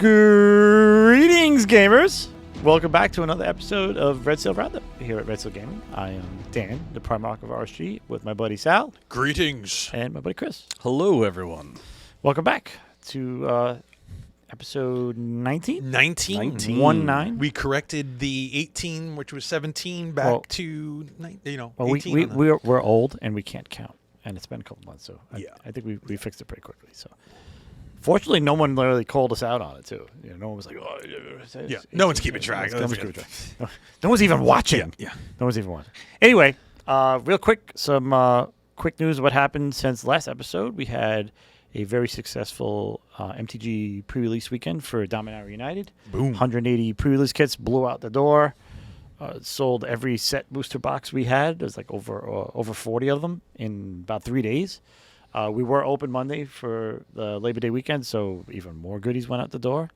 Greetings, gamers! Welcome back to another episode of Red Seal Roundup here at Red Seal Gaming. I am Dan, the Primarch of RSG, with my buddy Sal. Greetings. And my buddy Chris. Hello, everyone. Welcome back to episode 19? 19. 1-9. We corrected the 18, which was 17, back to 18. We're old and we can't count. And it's been a couple months, so I think we fixed it pretty quickly. So, fortunately, no one literally called us out on it too. You know, no one was like, "Oh, no one's keeping track. No one's even watching. Yeah, no one's even watching." Anyway, real quick, some quick news of what happened since last episode. We had a very successful MTG pre-release weekend for Dominaria United. Boom! 180 pre-release kits blew out the door. Sold every set booster box we had. There's like over 40 of them in about 3 days. We were open Monday for the Labor Day weekend, so even more goodies went out the door.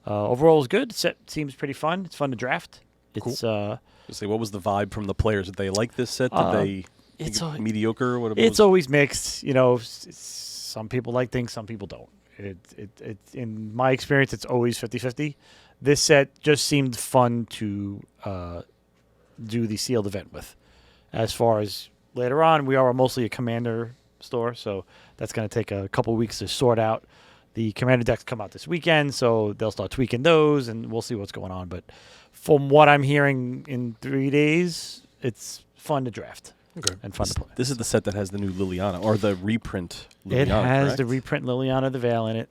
Overall, it was good. Set seems pretty fun. It's fun to draft. It's cool. What was the vibe from the players? Did they like this set? Did they think it mediocre? It's always mixed. You know, some people like things, some people don't. It in my experience, it's always 50-50. This set just seemed fun to do the sealed event with. As far as later on, we are mostly a commander store, so that's going to take a couple weeks to sort out. The commander decks come out this weekend, so they'll start tweaking those, and we'll see what's going on. But from what I'm hearing in 3 days, it's fun to draft. Okay. And fun to play. This is the set that has the new Liliana, or the reprint Liliana, It has correct? the reprint Liliana the Veil in it.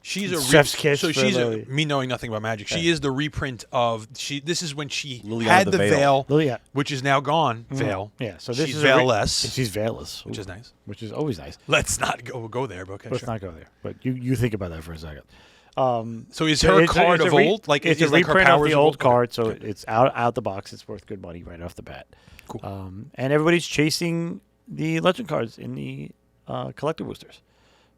She's a Chef's kiss. So for she's Lily. me knowing nothing about Magic. She is the reprint of This is when she Liliana had the the Veil. veil, which is now gone. Veil. Yeah. So this she's is veilless, She's veilless, which is nice. Which is always nice. Let's not go there. But okay, Let's not go there. But you think about that for a second. So is her card of old? Like it's is a like her reprint of powers the old Okay. card, so Okay. it's out the box. It's worth good money right off the bat. Cool. And everybody's chasing the legend cards in the collector boosters.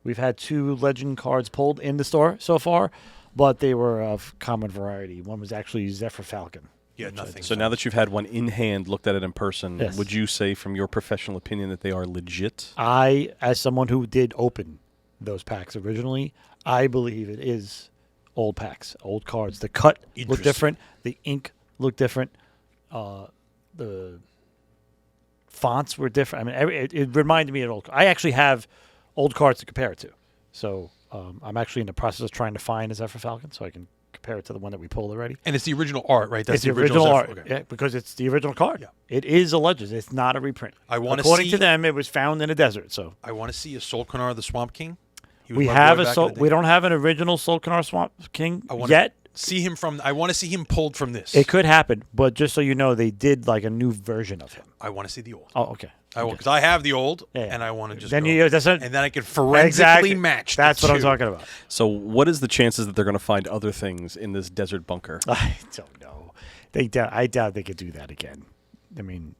We've had 2 legend cards pulled in the store so far, but they were of common variety. One was actually Zephyr Falcon. Yeah, nothing. So now that you've had one in hand, looked at it in person, Yes. would you say from your professional opinion that they are legit? I, as someone who did open those packs originally, I believe it is old packs, old cards. The cut look different. The ink looked different. The fonts were different. I mean, it reminded me of old. I actually have old cards to compare it to. So I'm actually in the process of trying to find a Zephyr Falcon so I can compare it to the one that we pulled already. And it's the original art, right? It's the original art. Zephyr. Okay. Yeah, because it's the original card. Yeah. It is a legend. It's not a reprint. According to them, it was found in a desert. So I want to see a Solkanar the Swamp King. we have we don't have an original Solkanar Swamp King yet. I want to see him pulled from this. It could happen, but just so you know, they did like a new version of him. I want to see the old. Oh, okay. I want because I have the old, Yeah. and I want to just then and then I can forensically match. That's the what I'm two. talking about. So what is the chances that they're going to find other things in this desert bunker? I don't know. I doubt they could do that again. I mean,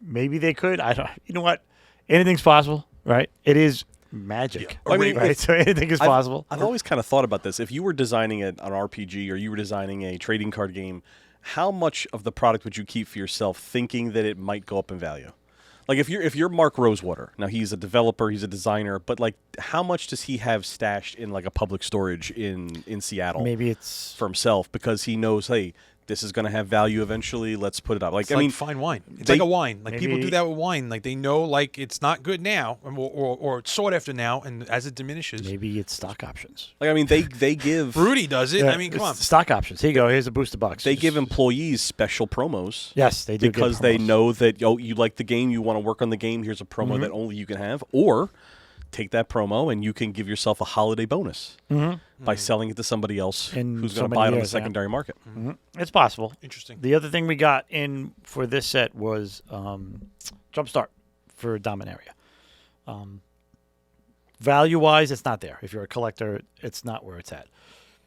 maybe they could. I don't. You know what? Anything's possible, right? It is magic. Yeah. I mean, right? So anything is possible. I've always kind of thought about this. If you were designing an RPG or you were designing a trading card game, how much of the product would you keep for yourself, thinking that it might go up in value? Like if you're Mark Rosewater, now he's a developer, he's a designer, but like how much does he have stashed in like a public storage in Seattle? Maybe it's for himself because he knows, hey, this is going to have value eventually. Let's put it up. It's like fine wine. It's like a wine. Like people do that with wine. Like they know, like it's not good now, or it's sought after now, and as it diminishes, maybe it's stock options. Like I mean, they give Fruity does it. Yeah, I mean, come on, stock options. Here you go. Here's a booster box. they give employees special promos. Yes, they do because they know that you like the game, you want to work on the game. Here's a promo that only you can have, or take that promo and you can give yourself a holiday bonus by selling it to somebody else who's going to buy it on the secondary market. It's possible. interesting. The other thing we got in for this set was Jumpstart for Dominaria. Value-wise, it's not there. If you're a collector, it's not where it's at.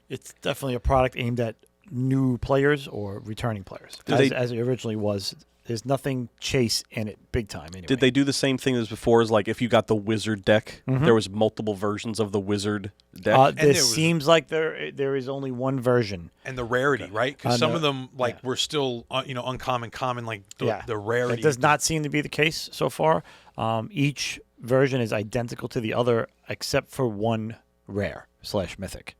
It's definitely a product aimed at new players or returning players, as it originally was. There's nothing chase in it big time anyway. Did they do the same thing as before? As like if you got the wizard deck, there was multiple versions of the wizard deck? This seems like there is only one version. And the rarity, right? Because some of them were still uncommon, common, like the rarity. That does not seem to be the case so far. Each version is identical to the other except for one rare / mythic.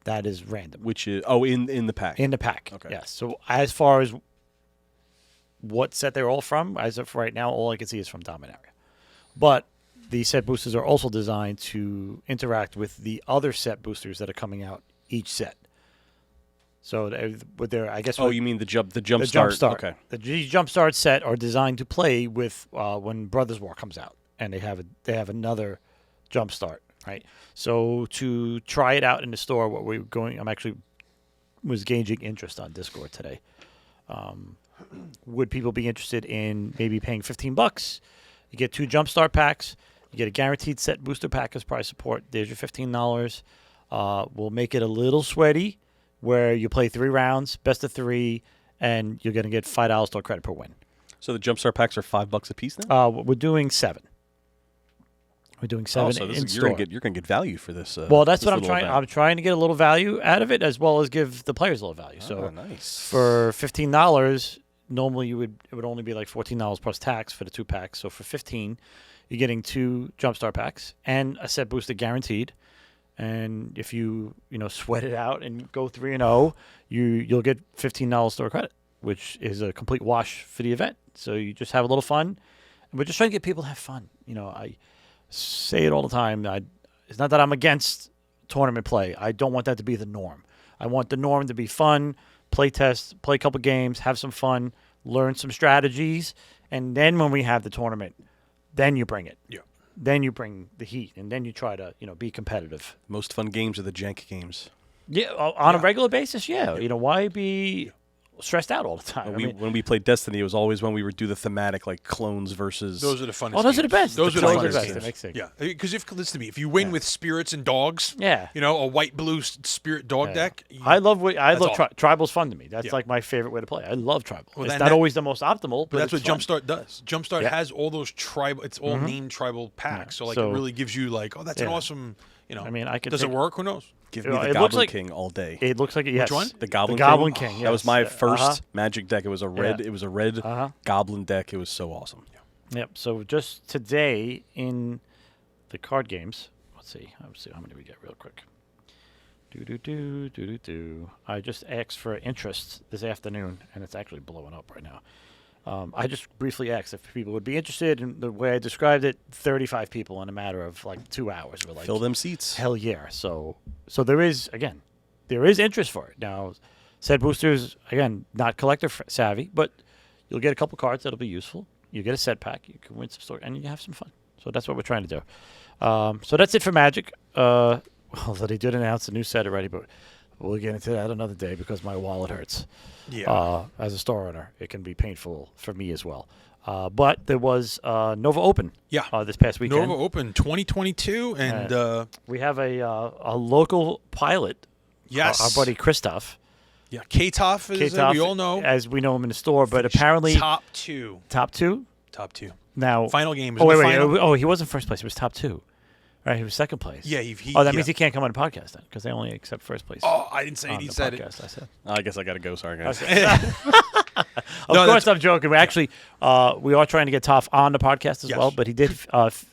That is random. Which is in the pack. In the pack. Okay. Yes. So as far as what set they're all from, as of right now, all I can see is from Dominaria. But the set boosters are also designed to interact with the other set boosters that are coming out each set. So with their, I guess. You mean the jump start? Okay. The jump start set are designed to play with when Brothers War comes out, and they have another jump start, right? So to try it out in the store, I'm actually was gauging interest on Discord today. Would people be interested in maybe paying $15? You get 2 jumpstart packs. You get a guaranteed set booster pack as price support. There's your $15. We'll make it a little sweaty, where you play 3 rounds, best of 3, and you're going to get $5 store credit per win. So the jumpstart packs are $5 a piece now? We're doing 7. We're doing 7 so in you're store. Gonna get value for this. Well, that's this what I'm little trying. event. I'm trying to get a little value out of it, as well as give the players a little value. So nice. for $15, normally it would only be like $14 plus tax for the 2 packs. So for $15, you're getting 2 jumpstart packs and a set booster guaranteed. And if you sweat it out and go 3-0, you'll get $15 store credit, which is a complete wash for the event. So you just have a little fun. And we're just trying to get people to have fun. I say it all the time. It's not that I'm against tournament play. I don't want that to be the norm. I want the norm to be fun, play test, play a couple games, have some fun, learn some strategies, and then when we have the tournament, then you bring it. Yeah. Then you bring the heat, and then you try to be competitive. Most fun games are the jank games. Yeah, on a regular basis, yeah. Why be stressed out all the time? When we played Destiny, it was always when we would do the thematic, like clones versus. Those are the funnest. Oh, those are the best. Those are the Clones funnest best. That games. makes sense. Yeah, because listen to me, if you win with spirits and dogs, Yeah. a white blue spirit dog deck. I love awesome. Tribal's fun to me. That's like my favorite way to play. I love Tribal. Well, it's not always the most optimal, but that's what it's fun. Jumpstart does. Jumpstart has all those tribal. It's all named tribal packs. Yeah. So it really gives you that's an awesome. I could. Does it work? Who knows? Give me the it looks Goblin like- King all day. It looks like it. Yes. Which one? The Goblin King. That Yes. was my first Magic deck. It was a red. Yeah. It was a red Goblin deck. It was so awesome. Yep. So just today in the card games, let's see how many we get real quick. I just asked for interest this afternoon, and it's actually blowing up right now. I just briefly asked if people would be interested in the way I described it. 35 people in a matter of 2 hours. We're like, Fill them seats. hell yeah. So there is interest for it. Now, said boosters, again, not collector savvy, but you'll get a couple cards that'll be useful. You get a set pack. You can win some story, and you have some fun. So that's what we're trying to do. So that's it for Magic. Although they did announce a new set already, but we'll get into that another day because my wallet hurts. Yeah. As a store owner, it can be painful for me as well. But there was Nova Open. This past weekend. Nova Open 2022, and we have a local pilot. Yes. Our buddy Christoph. Yeah, K-Toff is we all know. As we know him in the store, but apparently top two. Top two? Top two. Now final game. Wait. He wasn't first place. He was top 2. Right, he was second place. Yeah, that means he can't come on the podcast then, because they only accept first place. Oh, I didn't say it. He said podcast, it. I said. I guess I got to go. Sorry, guys. Okay. Of course, I'm joking. We actually we are trying to get Toph on the podcast as well, but he did.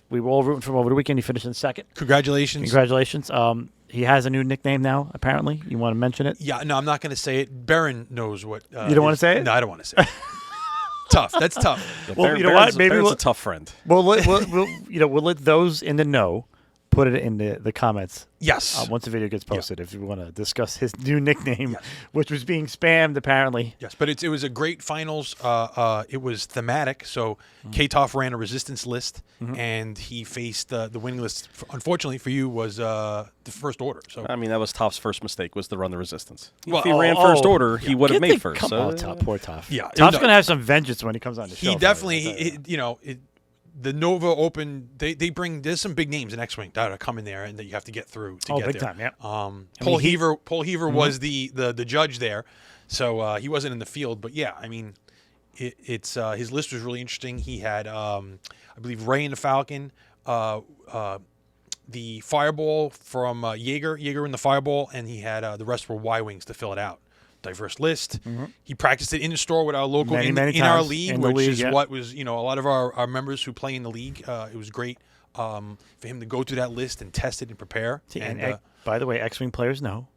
We were all rooting for him over the weekend. He finished in second. Congratulations. He has a new nickname now. Apparently, you want to mention it? Yeah, no, I'm not going to say it. Baron knows what. You don't want to say it? No, I don't want to say it. Tough. That's tough. Yeah, well, you know what? Maybe Baron's a tough friend. We'll let those in the know put it in the comments. Yes. Once the video gets posted, if you want to discuss his new nickname, which was being spammed apparently. Yes, but it was a great finals. It was thematic. So K-Toff ran a resistance list, and he faced the winning list. Unfortunately for you, was the First Order. So I mean, that was Toph's first mistake, was to run the resistance. Well, if he ran First Order, he would have made first. Come so, on, Toph. Poor Toph. Yeah, Toph's going to have some vengeance when he comes on the show. He definitely, the Nova Open, they bring, there's some big names in X-Wing that are coming there and that you have to get through to get big there. time, yeah. Paul Heaver was the judge there, so he wasn't in the field. But yeah, I mean, it's his list was really interesting. He had, I believe, Ray and the Falcon, the Fireball from Jaeger in the Fireball, and he had the rest were Y-Wings to fill it out. Diverse list. He practiced it in the store with our local many in our times league, in the which league, is yeah. what was a lot of our members who play in the league. It was great for him to go through that list and test it and prepare. And by the way, X-Wing players know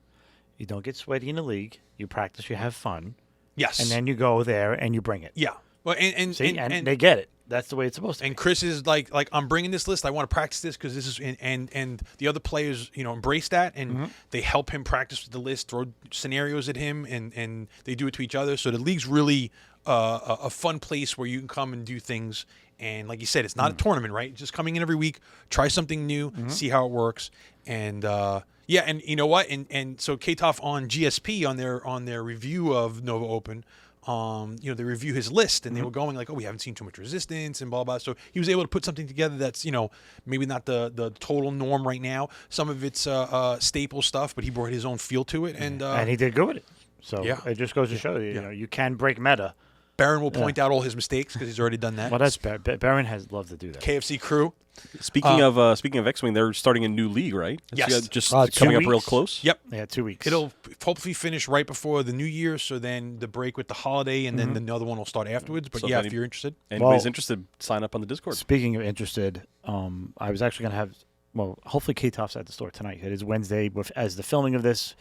You don't get sweaty in the league. You practice. You have fun. Yes. And then you go there and you bring it. Yeah. Well, and they get it. That's the way it's supposed to be. And Chris is like I'm bringing this list. I want to practice this because this is and the other players embrace that and they help him practice with the list, throw scenarios at him, and they do it to each other. So the league's really a fun place where you can come and do things. And like you said, it's not a tournament, right? Just coming in every week, try something new, see how it works, and yeah, and you know what? And so Katoff on GSP on their review of Nova Open. They review his list and they were going like, oh, we haven't seen too much resistance and blah, blah. So he was able to put something together that's, maybe not the total norm right now. Some of it's staple stuff, but he brought his own feel to it. And he did good with it. So yeah. it just goes to show you, you can break meta. Baron will point out all his mistakes because he's already done that. Well, that's Baron has loved to do that. KFC crew. Speaking of X-Wing, they're starting a new league, right? Yes. Just 2 coming up real weeks? close. Yep. Yeah, 2 weeks. It'll hopefully finish right before the New Year, so then the break with the holiday, and then the other one will start afterwards. But So yeah, if if you're interested. Anybody's interested, sign up on the Discord. Speaking of interested, I was actually going to have, hopefully K-Toff's at the store tonight. It is Wednesday. As the filming of this,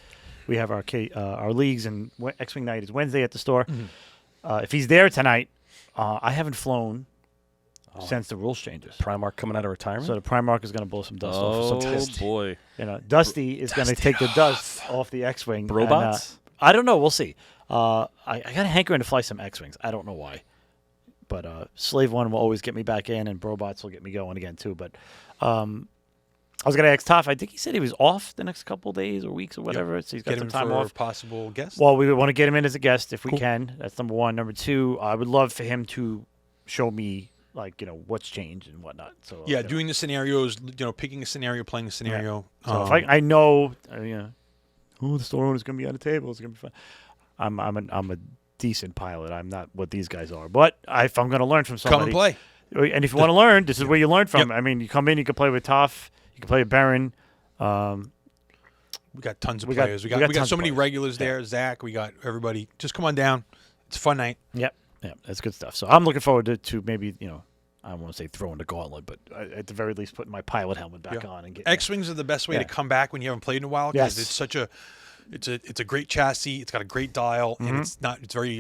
we have our leagues, and X-Wing Night is Wednesday at the store. If he's there tonight, I haven't flown since the rules changes. Primark coming out of retirement? So the Primark is going to blow some dust off. Oh, boy. Dusty is going to take the dust off the X-Wing. Robots? I don't know. We'll see. I got a hankering to fly some X-Wings. I don't know why. But Slave 1 will always get me back in, and Brobots will get me going again, too. But I was going to ask Toph. I think he said he was off the next couple of days or weeks or whatever. Yep. So he's got Get some him time for off. a possible guest. Well, we want to get him in as a guest if we Cool. can. That's number one. Number two, I would love for him to show me, what's changed and whatnot. So yeah, doing the scenarios, picking a scenario, playing a scenario. So if I know, the store owner's going to be on the table. It's going to be fun. I'm a decent pilot. I'm not what these guys are. But if I'm going to learn from somebody. Come and play. And if you want to learn, this is where you learn from. Yep. I mean, you come in, you can play with Toph. You can play with Baron. We got tons of we got- players. We we got got so tons many of players. regulars there. Zach, we got everybody. Just come on down. It's a fun night. Yep. Yeah, that's good stuff. So I'm looking forward to maybe, I don't want to say throwing the gauntlet, but at the very least putting my pilot helmet back on and getting X-Wings are the best way to come back when you haven't played in a while because Yes. it's such a it's a great chassis. It's got a great dial and it's very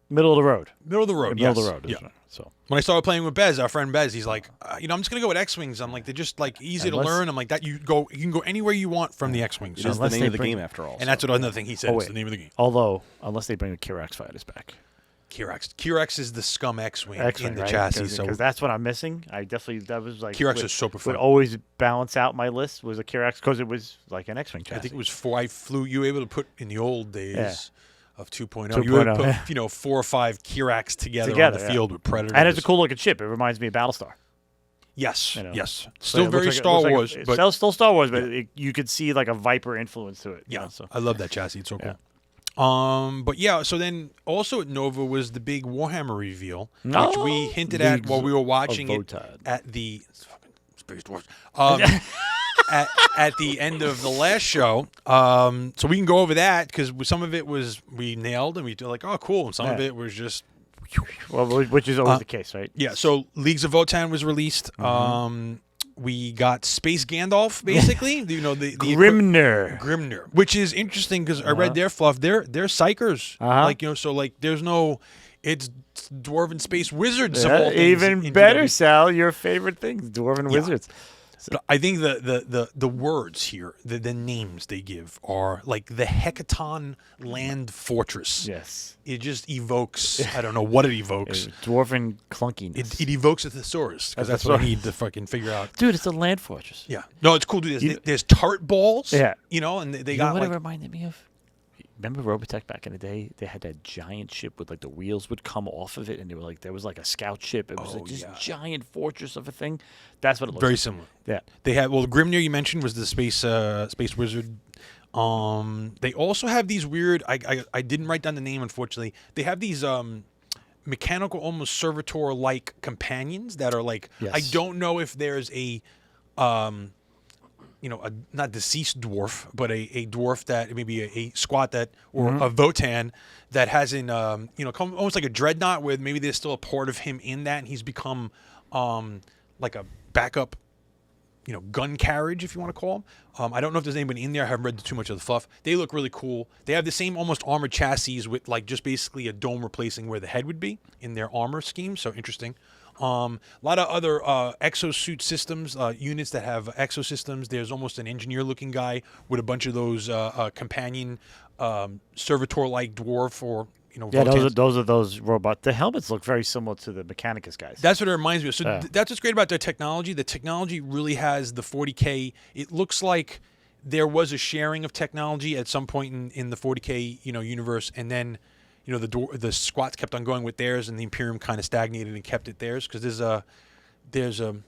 middle of the road. middle of the road. Middle yes. of the road. Yeah. So When I started playing with Bez, our friend Bez, he's like, I'm just gonna go with X-Wings. I'm like, they're just like easy to Unless- learn. I'm like, that you can go anywhere you want from the X-Wings. It is the unless name they of the bring- game, after all. And that's what another thing he said. Oh, It's wait. the name of the game. although unless they bring the Kirax fighters back. Kirax is the scum X-Wing X-Wing, in the right? chassis. So Because that's what I'm missing. That was like Kirax would, is super fun. would always balance out my list was a Kirax because it was like an X-Wing chassis. I think it was 4. I flew. You were able to put in the old days of 2.0. 2.0, You would put yeah. 4 or 5 Kirax together on the yeah. field with Predator. And it's a cool looking ship. It reminds me of Battlestar. Yes, You know. yes. So Still it very looks like- Star looks like Wars, it's but still Star Wars, but you could see like a Viper influence to it. yeah, So I love that chassis. It's so cool. Yeah. But yeah, so then also at Nova was the big Warhammer reveal, which Oh, we hinted at Leagues while we were watching it Votann. at the it's fucking Space Dwarfs. At the end of the last show. So we can go over that because some of it was we nailed and we were like, oh, cool. And some of Yeah. it was just well, which is always the case, right? yeah. So Leagues of Votann was released. We got Space Gandalf, basically. the Grimner. Grimner, which is interesting because I read their fluff. They're psychers, so there's no, it's dwarven space wizards. of all things Even in better, GW. Sal. Your favorite things, Dwarven Wizards. But I think the words here, the names they give are like the Hecaton Land Fortress. Yes. It just evokes. I don't know what it evokes. Dwarven clunkiness. It evokes a thesaurus because that's what I need to fucking figure out. Dude, it's a land fortress. Yeah. No, it's cool, dude. There's tart balls. Yeah. And they You know got what like it reminded me of? Remember Robotech back in the day? They had that giant ship with like the wheels would come off of it, and they were like there was like a scout ship. It was like this giant fortress of a thing. That's what it looks very like. similar. Yeah. They had Grimnir you mentioned was the space wizard. They also have these weird. I didn't write down the name unfortunately. They have these mechanical, almost servitor like companions that are like Yes. I don't know if there's a a not deceased dwarf, but a dwarf that maybe a squat that or a Votann that hasn't come almost like a dreadnought where maybe there's still a part of him in that and he's become like a backup gun carriage, if you want to call them. I don't know if there's anybody in there. I haven't read too much of the fluff. They look really cool. They have the same almost armored chassis with like just basically a dome replacing where the head would be in their armor scheme. So interesting. A lot of other exosuit systems, units that have exosystems. There's almost an engineer-looking guy with a bunch of those companion servitor-like dwarf or Yeah, Votanns. those robots. The helmets look very similar to the Mechanicus guys. That's what it reminds me of. So Yeah. that's what's great about their technology. The technology really has the 40K. It looks like there was a sharing of technology at some point in the 40K universe, and then the squats kept on going with theirs, and the Imperium kind of stagnated and kept it theirs because there's a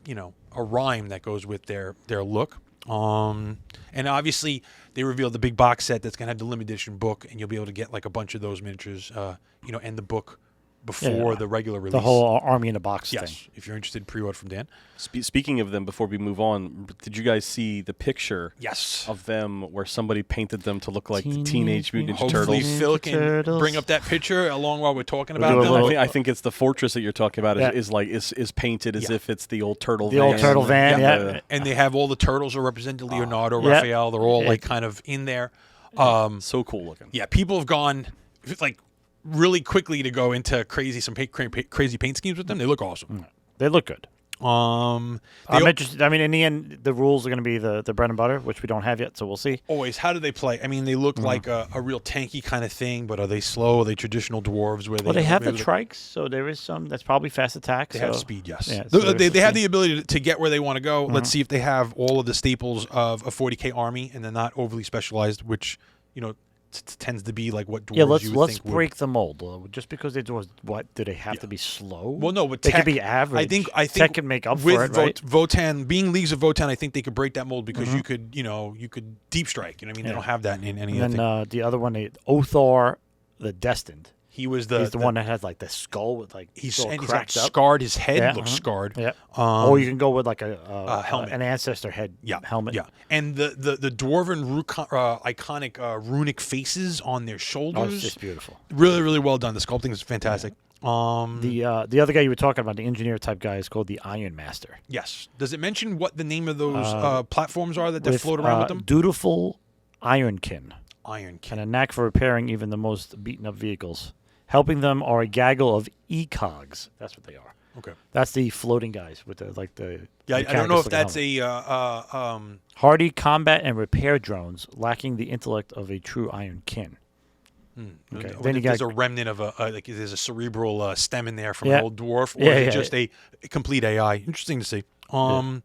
rhyme that goes with their look. And obviously they revealed the big box set that's gonna have the limited edition book, and you'll be able to get like a bunch of those miniatures, and the book before the regular release. The whole army in a box yes, thing. if you're interested, pre-order from Dan. Speaking of them, before we move on, did you guys see the picture Yes. of them where somebody painted them to look like the Teenage Teenage Mutant Ninja Hopefully Turtles? Phil can Turtles. bring up that picture along while we're talking We'll about do a them. little- I think it's the fortress that you're talking about Yeah. is painted as Yeah. if it's the old turtle The van. old turtle van, yeah. And they have all the turtles are represented, Leonardo, Yeah. Raphael. They're all Yeah. like kind of in there. So cool looking. Yeah, people have gone like really quickly to go into crazy paint schemes with them. They look awesome. They look good. They I'm interested. I mean, in the end, the rules are going to be the bread and butter, which we don't have yet, so we'll see. always, how do they play? I mean, they look like a real tanky kind of thing, but are they slow? Are they traditional dwarves? Where Well, they have the maybe trikes, so there is some. That's probably fast attack. They so. have speed, yes. Yeah, so they there's have some the ability to get where they want to go. Let's see if they have all of the staples of a 40K army, and they're not overly specialized, which tends to be like what dwarves Yeah, you would let's think would. break the mold. Just because they do what do they have to be slow? Well, no, but they tech, could be average. I think tech can make up with for it, right? Votann being leagues of Votann, I think they could break that mold because you could deep strike. They don't have that in any And other then thing. the other one, Othar, the Destined. He's He's the one that has like the skull with like He's all and he's cracked got up. scarred. His head Yeah, looks scarred. Yeah. Um, or you can go with like a helmet. an ancestor head helmet. Yeah, and the dwarven iconic runic faces on their Oh, shoulders. it's just beautiful. Really, really well done. The sculpting is fantastic. The other guy you were talking about, the engineer type guy, is called the Iron Master. Yes. Does it mention what the name of those platforms are that float around with them? Dutiful Ironkin, Iron and King. a knack for repairing even the most beaten up vehicles. Helping them are a gaggle of ecogs. That's what they are. Okay. That's the floating guys with the Yeah, I don't know if that's a. hardy combat and repair drones, lacking the intellect of a true Iron Kin. Okay. Then you there's got a remnant of there's a cerebral stem in there from Yeah. an old dwarf, or Yeah, is it yeah, just a complete AI? Interesting to see. And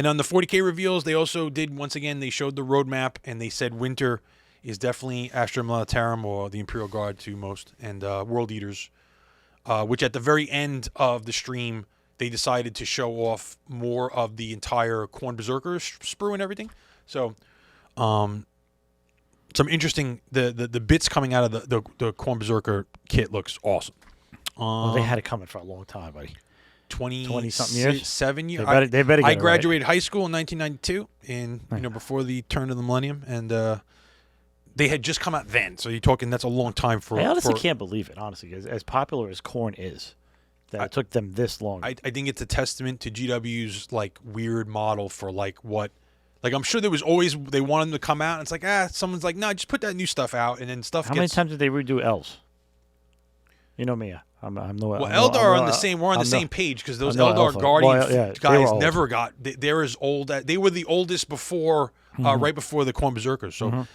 on the 40K reveals, they also did once again. They showed the roadmap, and they said winter is definitely Astra Militarum or the Imperial Guard to most, and World Eaters, which at the very end of the stream they decided to show off more of the entire Khorne Berserker sprue and everything. So, some interesting the bits coming out of the Khorne Berserker kit looks awesome. well, they had it coming for a long time, buddy. 20-something years? 7 years. They better get I it right. graduated high school in 1992, before the turn of the millennium, and they had just come out then. So you're talking that's a long time for. I honestly can't believe it. Honestly, as popular as Khorne is, that it took them this long. I think it's a testament to GW's like weird model for like what. Like I'm sure there was always they wanted them to come out, and it's like someone's like, no, just put that new stuff out, and then stuff. How many times did they redo Elves? You know me. I'm no. Well, I'm Eldar no, are I'm on no- the same. We're on I'm the no- same page because those I'm no Eldar Alpha. Guardians Well, yeah, they guys were old. never got. They're as old. They were the oldest before, right before the Khorne Berserkers. So,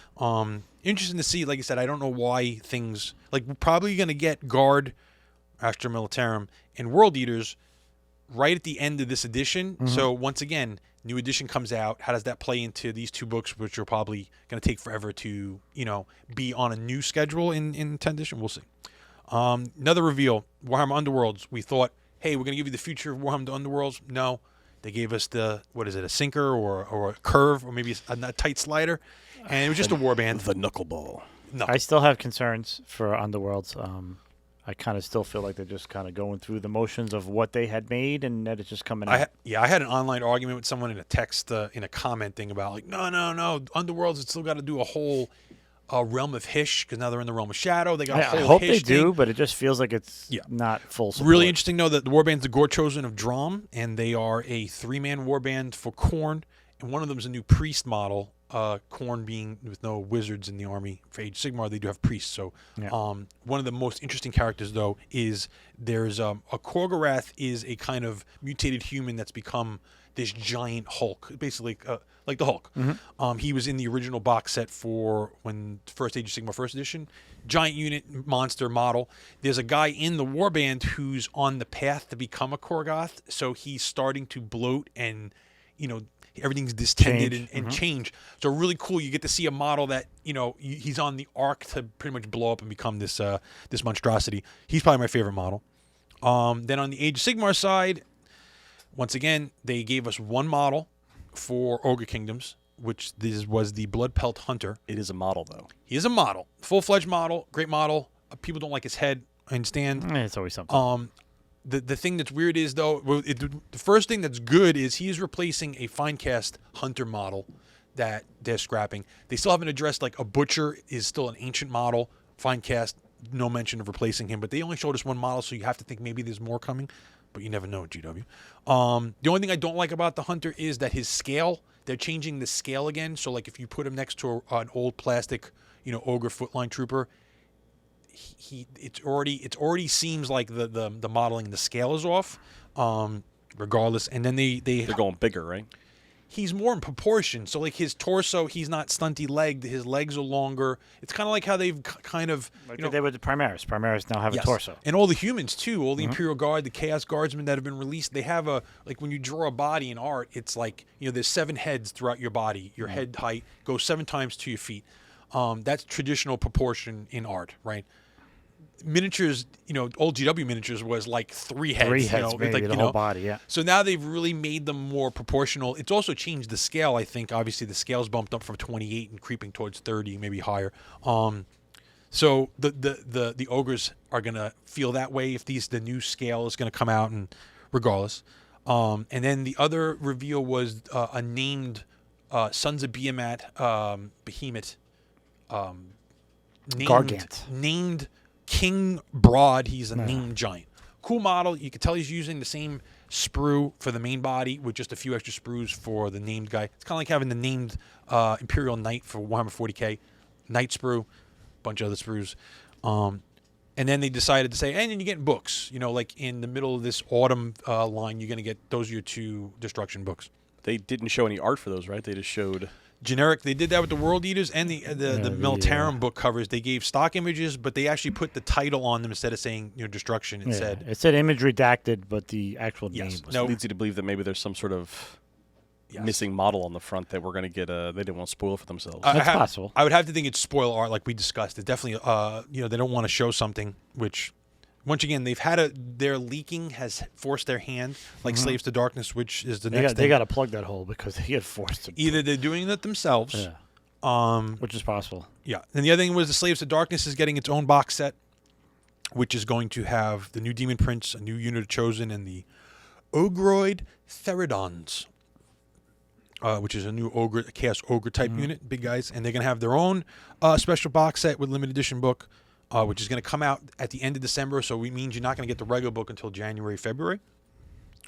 interesting to see. Like I said, I don't know why things like we're probably going to get Guard, Astra Militarum, and World Eaters right at the end of this edition. So once again, new edition comes out. How does that play into these two books, which are probably going to take forever to be on a new schedule in 10th edition? We'll see. Another reveal, Warhammer Underworlds. We thought, hey, we're going to give you the future of Warhammer Underworlds. No, they gave us a sinker or a curve or maybe a tight slider, and it was just a warband. The knuckleball. No, I still have concerns for Underworlds. I kind of still feel like they're just kind of going through the motions of what they had made, and that it's just coming out. I had an online argument with someone in a text in a comment thing about like, no, Underworlds, it's still got to do a whole Realm of Hish, because now they're in the Realm of Shadow. They got a I whole hope Hish they do, thing. but it just feels like it's not full support. Really interesting, though, that the warband's the Gore Chosen of Drom, and they are a 3-man warband for Khorne, and one of them is a new priest model. Khorne being with no wizards in the army. For Age of Sigmar, they do have priests. So one of the most interesting characters, though, is there's a Korgorath is a kind of mutated human that's become this giant Hulk, basically like the Hulk. He was in the original box set for when first Age of Sigmar first edition. Giant unit monster model. There's a guy in the warband who's on the path to become a Korgoth, so he's starting to bloat and everything's distended and change. So really cool. You get to see a model that he's on the arc to pretty much blow up and become this this monstrosity. He's probably my favorite model. Then on the Age of Sigmar side, once again they gave us one model for Ogre Kingdoms, which this was the Bloodpelt Hunter. It is a model, though. He is a model, full-fledged model, great model. People don't like his head. I understand. It's always something. The thing that's weird is, though, the first thing that's good is he is replacing a Finecast Hunter model that they're scrapping. They still haven't addressed, like, a Butcher is still an ancient model. Finecast, no mention of replacing him. But they only showed us one model, so you have to think maybe there's more coming. But you never know at GW. The only thing I don't like about the Hunter is that his scale, they're changing the scale again. So, like, if you put him next to an old plastic, Ogre Footline Trooper, it already seems like the modeling, the scale is off, regardless. And then they're going bigger, right? He's more in proportion. So like his torso, he's not stunty legged. His legs are longer. It's kind of like how they've kind of they did with the Primaris. Primaris now have a torso. And all the humans too, all the Imperial Guard, the Chaos Guardsmen that have been released, they have like when you draw a body in art, it's like there's 7 heads throughout your body. Your head height goes 7 times to your feet. That's traditional proportion in art, right? Miniatures, old GW miniatures was like 3 heads. 3 heads, maybe, like, the whole body, yeah. So now they've really made them more proportional. It's also changed the scale, I think. Obviously, the scale's bumped up from 28 and creeping towards 30, maybe higher. So the ogres are gonna feel that way if the new scale is gonna come out, and regardless. And then the other reveal was a named Sons of Behemoth, Gargant. Named King Broad. He's a named giant. Cool model. You can tell he's using the same sprue for the main body with just a few extra sprues for the named guy. It's kind of like having the named Imperial Knight for Warhammer 40k. Knight sprue, bunch of other sprues. And then they decided to say, and then you're getting books. Like in the middle of this autumn line, you're going to get, those are your 2 destruction books. They didn't show any art for those, right? They just showed... generic. They did that with the World Eaters and the Militarum book covers. They gave stock images, but they actually put the title on them instead of saying destruction. It said image redacted, but the actual name was leads you to believe that maybe there's some sort of missing model on the front that we're going to get. They didn't want to spoil for themselves. That's possible. I would have to think it's spoiler art, like we discussed. It definitely, they don't want to show something which. Once again, they've had their leaking has forced their hand, like Slaves to Darkness, which is the next thing. They got to plug that hole because they get forced to. Either they're doing it themselves, which is possible. Yeah. And the other thing was the Slaves to Darkness is getting its own box set, which is going to have the new Demon Prince, a new unit of Chosen, and the Ogroid Theridons, which is a new Chaos Ogre type unit, big guys. And they're going to have their own special box set with limited edition book. Which is going to come out at the end of December, so it means you're not going to get the regular book until January, February.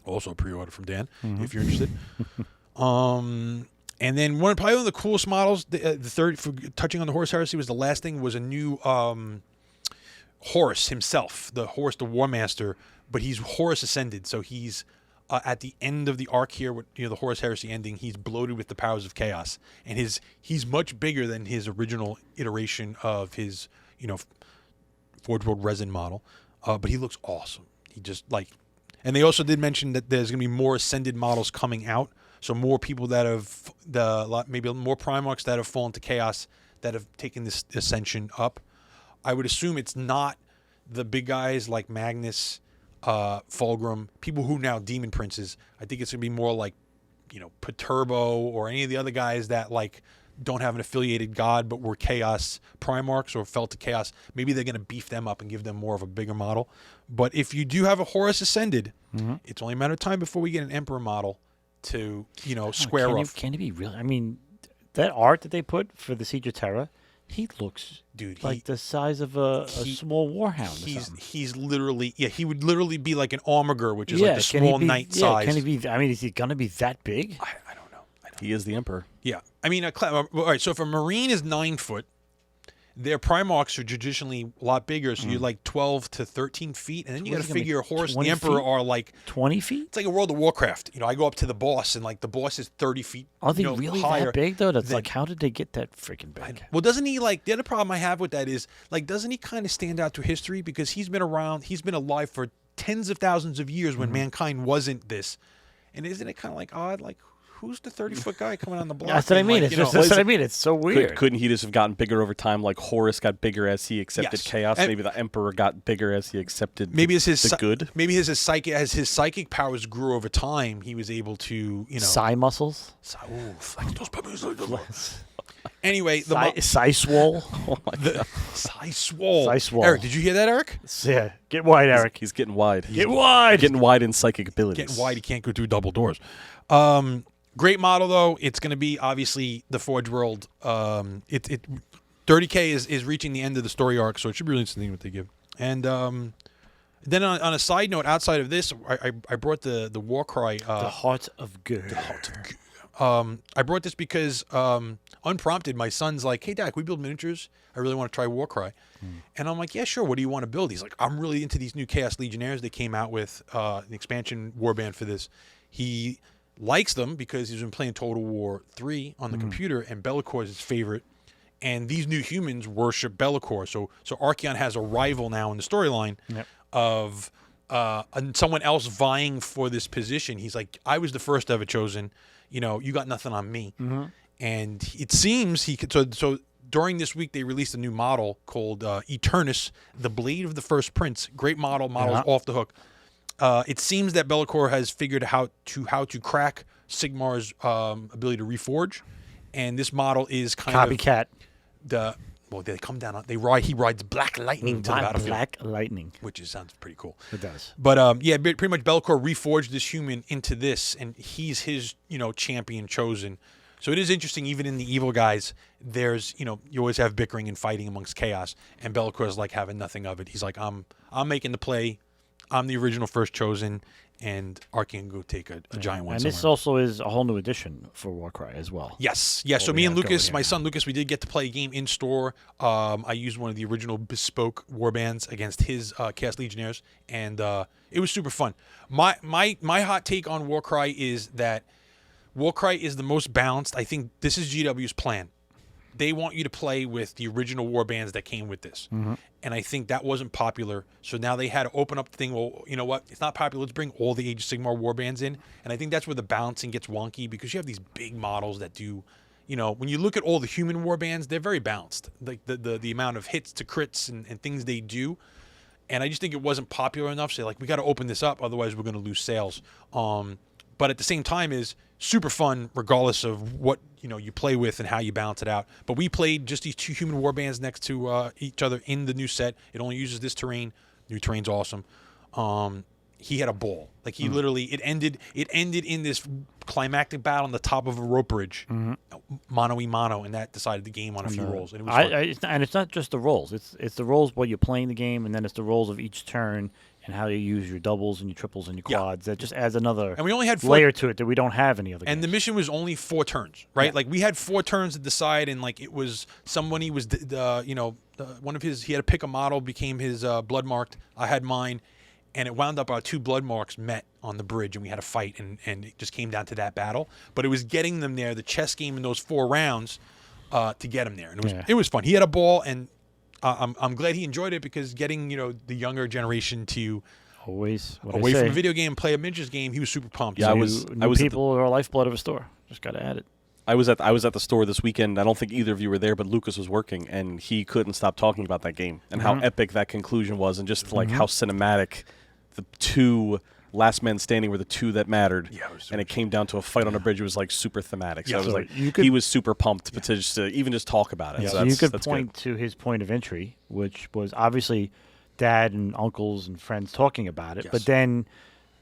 Also pre-order from Dan, if you're interested. And then probably one of the coolest models, the third, for touching on the Horus Heresy, was the last thing, was a new Horus himself, the Horus the War Master, but he's Horus Ascended, so he's at the end of the arc here, with the Horus Heresy ending, he's bloated with the powers of chaos, and he's much bigger than his original iteration of his Forge World resin model, but he looks awesome. He just and they also did mention that there's going to be more Ascended models coming out, so more people that have maybe more Primarchs that have fallen to chaos that have taken this ascension up. I would assume it's not the big guys like Magnus, Fulgrim, people who now Demon Princes. I think it's going to be more like Perturbo or any of the other guys that don't have an affiliated god but were chaos Primarchs or fell to chaos. Maybe they're going to beef them up and give them more of a bigger model. But if you do have a Horus Ascended, it's only a matter of time before we get an Emperor model to square off. Can it be real? I mean, that art that they put for the Siege of Terra He looks Dude, like the size of a small warhound. He's literally he would literally be like an armiger, which is yeah, like the small knight size. Can he be? I mean, is he gonna be that big? I don't know. He is the emperor. Yeah, I mean, all right. So if a marine is 9 foot, their Primarchs are traditionally a lot bigger. So you're like 12 to 13 feet, and then you got to figure a horse and the emperor feet? are like 20 feet. It's like a World of Warcraft. I go up to the boss, and like the boss is 30 feet. Are they really higher that big though? That's than- like, how did they get that freaking big? Well, doesn't he like the other problem I have with that is like doesn't he kind of stand out through history because he's been around, he's been alive for tens of thousands of years when mankind wasn't this, and isn't it kind of like odd like who's the 30-foot guy coming on the block? That's what I mean. Like, That's what I mean. It's so weird. Couldn't he just have gotten bigger over time? Like Horus got bigger as he accepted Yes. chaos. And maybe the emperor got bigger as he accepted maybe as his the good. Maybe as his psychic powers grew over time, he was able to Psi muscles. Flex those puppies. Anyway, Psi swole. Oh my god, Psi swole. Psi swole. Eric, did you hear that, Eric? Yeah, get wide, Eric. he's getting wide. Get wide. Getting wide in psychic abilities. Getting wide, he can't go through double doors. Great model though. It's going to be obviously the Forge World. 30K is reaching the end of the story arc, so it should be really interesting what they give. And then on a side note, outside of this, I brought the Warcry. The heart of good. I brought this because unprompted, my son's like, "Hey, Dad, can we build miniatures? I really want to try Warcry." And I'm like, "Yeah, sure. What do you want to build?" He's like, "I'm really into these new Chaos Legionnaires they came out with an expansion warband for this." He likes them because he's been playing Total War 3 on the computer, and Be'lakor is his favorite. And these new humans worship Be'lakor. So Archeon has a rival now in the storyline of someone else vying for this position. He's like, "I was the first ever chosen. You got nothing on me." And it seems he could. So during this week, they released a new model called Eternus, the Blade of the First Prince. Great model. Model's off the hook. It seems that Be'lakor has figured out how to crack Sigmar's ability to reforge, and this model is kind Copycat. of they come down. He rides Black Lightning to the battlefield. Black Lightning, which sounds pretty cool. It does. But pretty much Be'lakor reforged this human into this, and he's his champion chosen. So it is interesting. Even in the evil guys, there's you always have bickering and fighting amongst chaos, and Be'lakor is like having nothing of it. He's like, I'm making the play. I'm the original first chosen, and Archeon go take a giant one. And this also is a whole new edition for Warcry as well. Yes. So me and Lucas, my son Lucas, we did get to play a game in store. I used one of the original bespoke warbands against his Chaos Legionnaires, and it was super fun. My hot take on Warcry is that Warcry is the most balanced. I think this is GW's plan. They want you to play with the original warbands that came with this. And I think that wasn't popular. So now they had to open up the thing. Well, you know what? It's not popular. Let's bring all the Age of Sigmar warbands in. And I think that's where the balancing gets wonky because you have these big models that do, when you look at all the human warbands, they're very balanced. Like the amount of hits to crits and things they do. And I just think it wasn't popular enough. So we got to open this up. Otherwise, we're going to lose sales. But at the same time is super fun regardless of what you play with and how you balance it out. But we played just these two human warbands next to each other in the new set. It only uses this terrain. New terrain's awesome. He had a ball. Like he literally it ended in this climactic battle on the top of a rope bridge. Mano-y-mano, and that decided the game on a few rolls. And it was fun. And it's not just the rolls. It's the rolls while you're playing the game, and then it's the rolls of each turn and how you use your doubles and your triples and your quads. That just adds another and we only had layer to it that we don't have any other games. And the mission was only 4 turns, right? Yeah. Like we had 4 turns to decide, and like it was somebody was one of his, he had to pick a model, became his blood marked. I had mine, and it wound up our 2 blood marks met on the bridge, and we had a fight, and it just came down to that battle. But it was getting them there, the chess game in those 4 rounds, to get him there, and it was fun. He had a ball, and I'm glad he enjoyed it because getting the younger generation to away from a video game, play a miniatures game, he was super pumped. Yeah, so I was people are lifeblood of a store. Just got to add it. I was at the store this weekend. I don't think either of you were there, but Lucas was working, and he couldn't stop talking about that game and how epic that conclusion was, and just like how cinematic the 2 last men standing were the 2 that mattered. Yeah, and it came down to a fight on a bridge. It was like super thematic. So I was like, he was super pumped to even just talk about it. Yeah. So you could point to his point of entry, which was obviously dad and uncles and friends talking about it. Yes. But then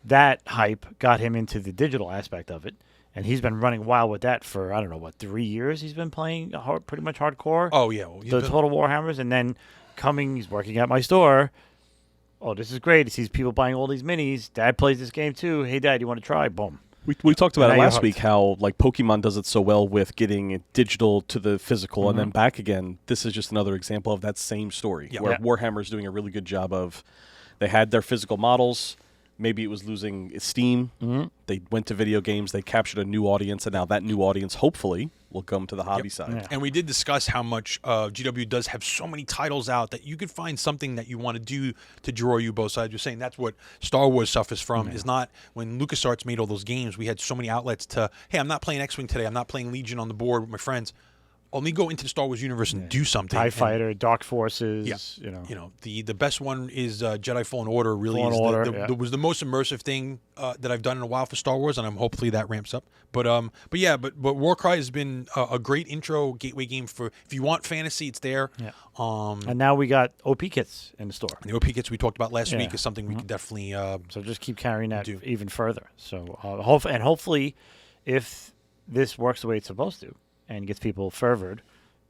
that hype got him into the digital aspect of it. and he's been running wild with that for I don't know what 3 years. He's been playing pretty much hardcore. Oh yeah, well, the Total Warhammers, and then he's working at my store. Oh, this is great. He sees people buying all these minis. Dad plays this game too. Hey, Dad, you want to try? Boom. We talked about Now it you're last hooked. week, how like Pokemon does it so well with getting it digital to the physical and then back again. This is just another example of that same story, Yeah. where Yeah. Warhammer's doing a really good job of, they had their physical models, maybe it was losing steam. They went to video games, they captured a new audience, and now that new audience hopefully will come to the hobby side. Yeah. And we did discuss how much GW does have so many titles out that you could find something that you want to do to draw you both sides. You're saying that's what Star Wars suffers from, is not when LucasArts made all those games, we had so many outlets to, hey, I'm not playing X-Wing today, I'm not playing Legion on the board with my friends. Let me go into the Star Wars universe and do something. TIE And, Fighter, Dark Forces. Yeah. You know. The best one is Jedi Fallen Order. Really, Fallen is Order, was the most immersive thing that I've done in a while for Star Wars, and I'm hopefully that ramps up. But Warcry has been a great intro gateway game for if you want fantasy. It's there. Yeah. Um, And now we got OP kits in the store. the OP kits we talked about last Yeah. week is something we could definitely. So just keep carrying that Do. even further. So hopefully, if this works the way it's supposed to and gets people fervored,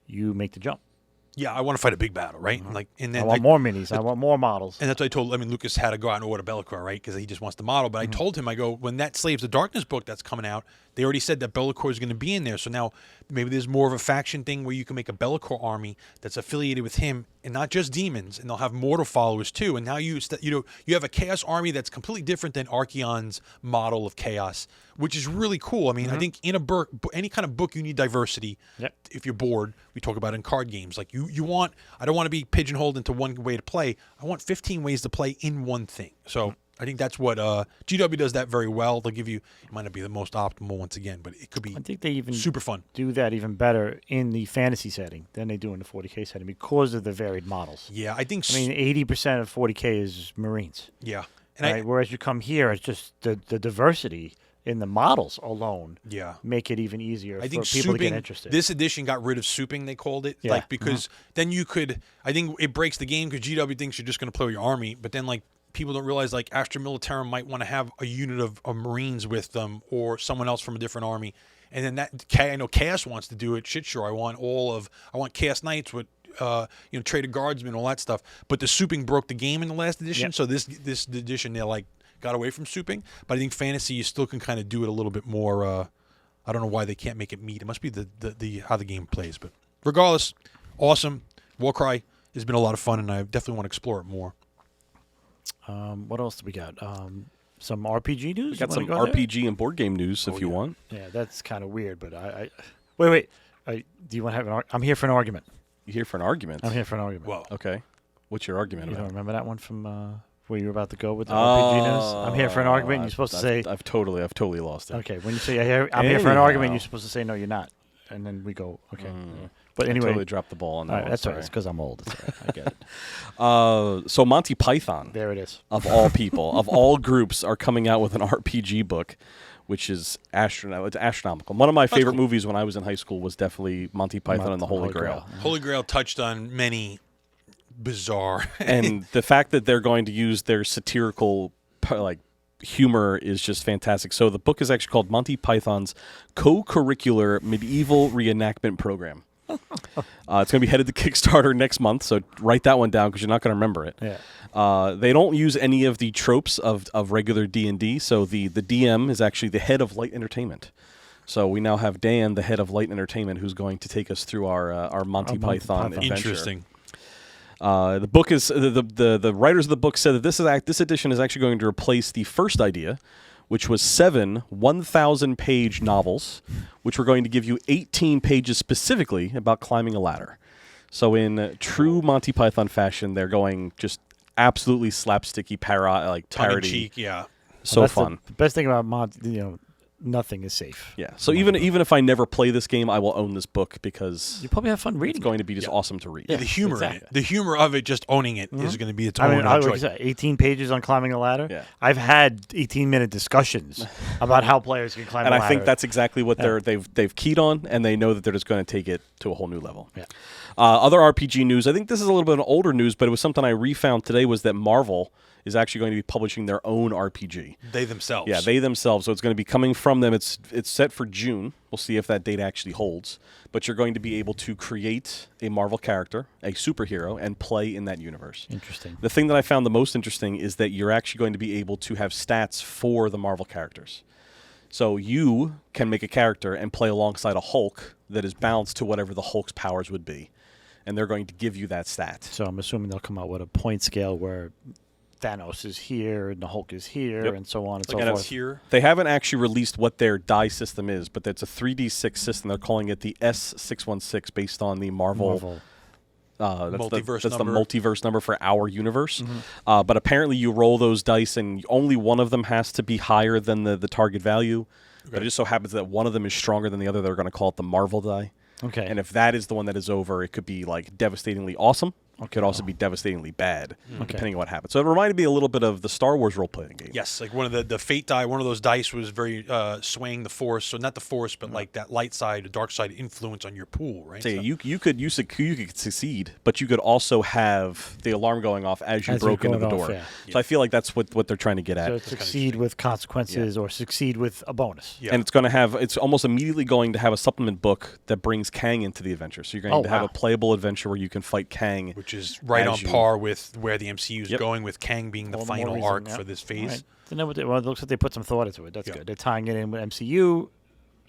you make the jump. Yeah, I want to fight a big battle, right? Like, and I then want more minis. I want more models. And that's what I told. I mean, Lucas had to go out and order Bellicor, right? Because he just wants the model. But I told him, I go, when that Slaves of Darkness book that's coming out, they already said that Bellicor is going to be in there. So now maybe there's more of a faction thing where you can make a Bellicor army that's affiliated with him, and not just demons, and they'll have mortal followers too. And now you have a Chaos army that's completely different than Archeon's model of Chaos, which is really cool. I mean, I think in a book, any kind of book, you need diversity. Yep. If you're bored, we talk about it in card games. Like you want, I don't want to be pigeonholed into one way to play. I want 15 ways to play in one thing. So I think that's what GW does that very well. They'll give you, it might not be the most optimal once again, but it could be I think they even super fun. do that even better in the fantasy setting than they do in the 40K setting because of the varied models. Yeah, I think. I mean, 80% of 40K is Marines. Yeah, and Right? Whereas you come here, it's just the diversity in the models alone yeah. make it even easier I think for people to get souping, interested. this edition got rid of souping, they called it. Yeah. Like, because then you could, I think it breaks the game because GW thinks you're just going to play with your army, but then, like, people don't realize, like, Astra Militarum might want to have a unit of Marines with them or someone else from a different army. And then I know Chaos wants to do it. Shit, sure. I want Chaos Knights with, Traded Guardsmen, all that stuff. But the souping broke the game in the last edition. Yep. So this edition, they're like, got away from souping. But I think fantasy, you still can kind of do it a little bit more. I don't know why they can't make it meat. It must be the how the game plays. But regardless, awesome. Warcry has been a lot of fun, and I definitely want to explore it more. What else do we got? Some RPG news? We got You some wanna go there? RPG and board game news if you yeah. want. Yeah, that's kind of weird, but I wait. Do you want to have I'm here for an argument. You here for an argument? I'm here for an argument. Well, Okay. What's your argument You don't about? remember that one from where you were about to go with the RPG news? I'm here for an argument. You're supposed to say, I've totally lost it. okay. When you say I'm here for an argument, Anyhow. you're supposed to say no, you're not, and then we go, okay. But I anyway, totally dropped the ball on that all right, one. that's all right. Sorry. It's because I'm old. It's all right. I get it. So Monty Python, There it is. of all people, of all groups, are coming out with an RPG book, which is It's astronomical. One of my favorite cool. movies when I was in high school was definitely Monty Python and the Holy Grail. Holy Grail touched on many bizarre. And the fact that they're going to use their satirical humor is just fantastic. So the book is actually called Monty Python's Co-Curricular Medieval Reenactment Program. It's going to be headed to Kickstarter next month, so write that one down because you're not going to remember it. Yeah. They don't use any of the tropes of regular D&D, so the DM is actually the head of Light Entertainment. So we now have Dan, the head of Light Entertainment, who's going to take us through our Monty Python adventure. Interesting. The book is the writers of the book said that this edition is actually going to replace the first idea, which was 7 1,000-page novels, which were going to give you 18 pages specifically about climbing a ladder. So in true Monty Python fashion, they're going just absolutely slapsticky parody. Tongue-in-cheek, yeah. So That's fun. The best thing about nothing is safe. Yeah. So even if I never play this game, I will own this book because You probably have fun reading. it's going to be just awesome to read. The humor in exactly. it. The humor of it, just owning it, is going to be its I own mean, like joy. you said, 18 pages on climbing a ladder. Yeah. I've had 18-minute discussions about how players can climb And a I ladder. think that's exactly what they've keyed on, and they know that they're just going to take it to a whole new level. Yeah. Other RPG news. I think this is a little bit of older news, but it was something I refound today. Was that Marvel is actually going to be publishing their own RPG. They themselves. Yeah, they themselves. So it's going to be coming from them. It's set for June. We'll see if that date actually holds. But you're going to be able to create a Marvel character, a superhero, and play in that universe. Interesting. The thing that I found the most interesting is that you're actually going to be able to have stats for the Marvel characters. So you can make a character and play alongside a Hulk that is balanced to whatever the Hulk's powers would be. And they're going to give you that stat. So I'm assuming they'll come out with a point scale where Thanos is here and the Hulk is here, Yep. and so on and Like so forth. here. They haven't actually released what their die system is, but it's a 3d6 system. They're calling it the S616 based on the Marvel. Multiverse that's number. the multiverse number for our universe. But apparently you roll those dice and only one of them has to be higher than the target value. But it just so happens that one of them is stronger than the other. They're going to call it the Marvel die. Okay. And if that is the one that is over, it could be like devastatingly awesome. It could also be devastatingly bad, depending on what happens. So it reminded me a little bit of the Star Wars role-playing game. Yes, like one of the fate die. One of those dice was very swaying the force. So not the force, but like that light side, the dark side influence on your pool, right? So So- you could succeed, but you could also have the alarm going off as you As you're broke into the going off, door. yeah. So I feel like that's what they're trying to get So at. succeed with consequences or succeed with a bonus. Yeah. And it's almost immediately going to have a supplement book that brings Kang into the adventure. So you're going to have a playable adventure where you can fight Kang. which is right as on you- par with where the MCU is Yep. going, with Kang being the All the more final reason, arc yeah. for this phase. Right. Well, it looks like they put some thought into it. That's Yeah. good. They're tying it in with MCU.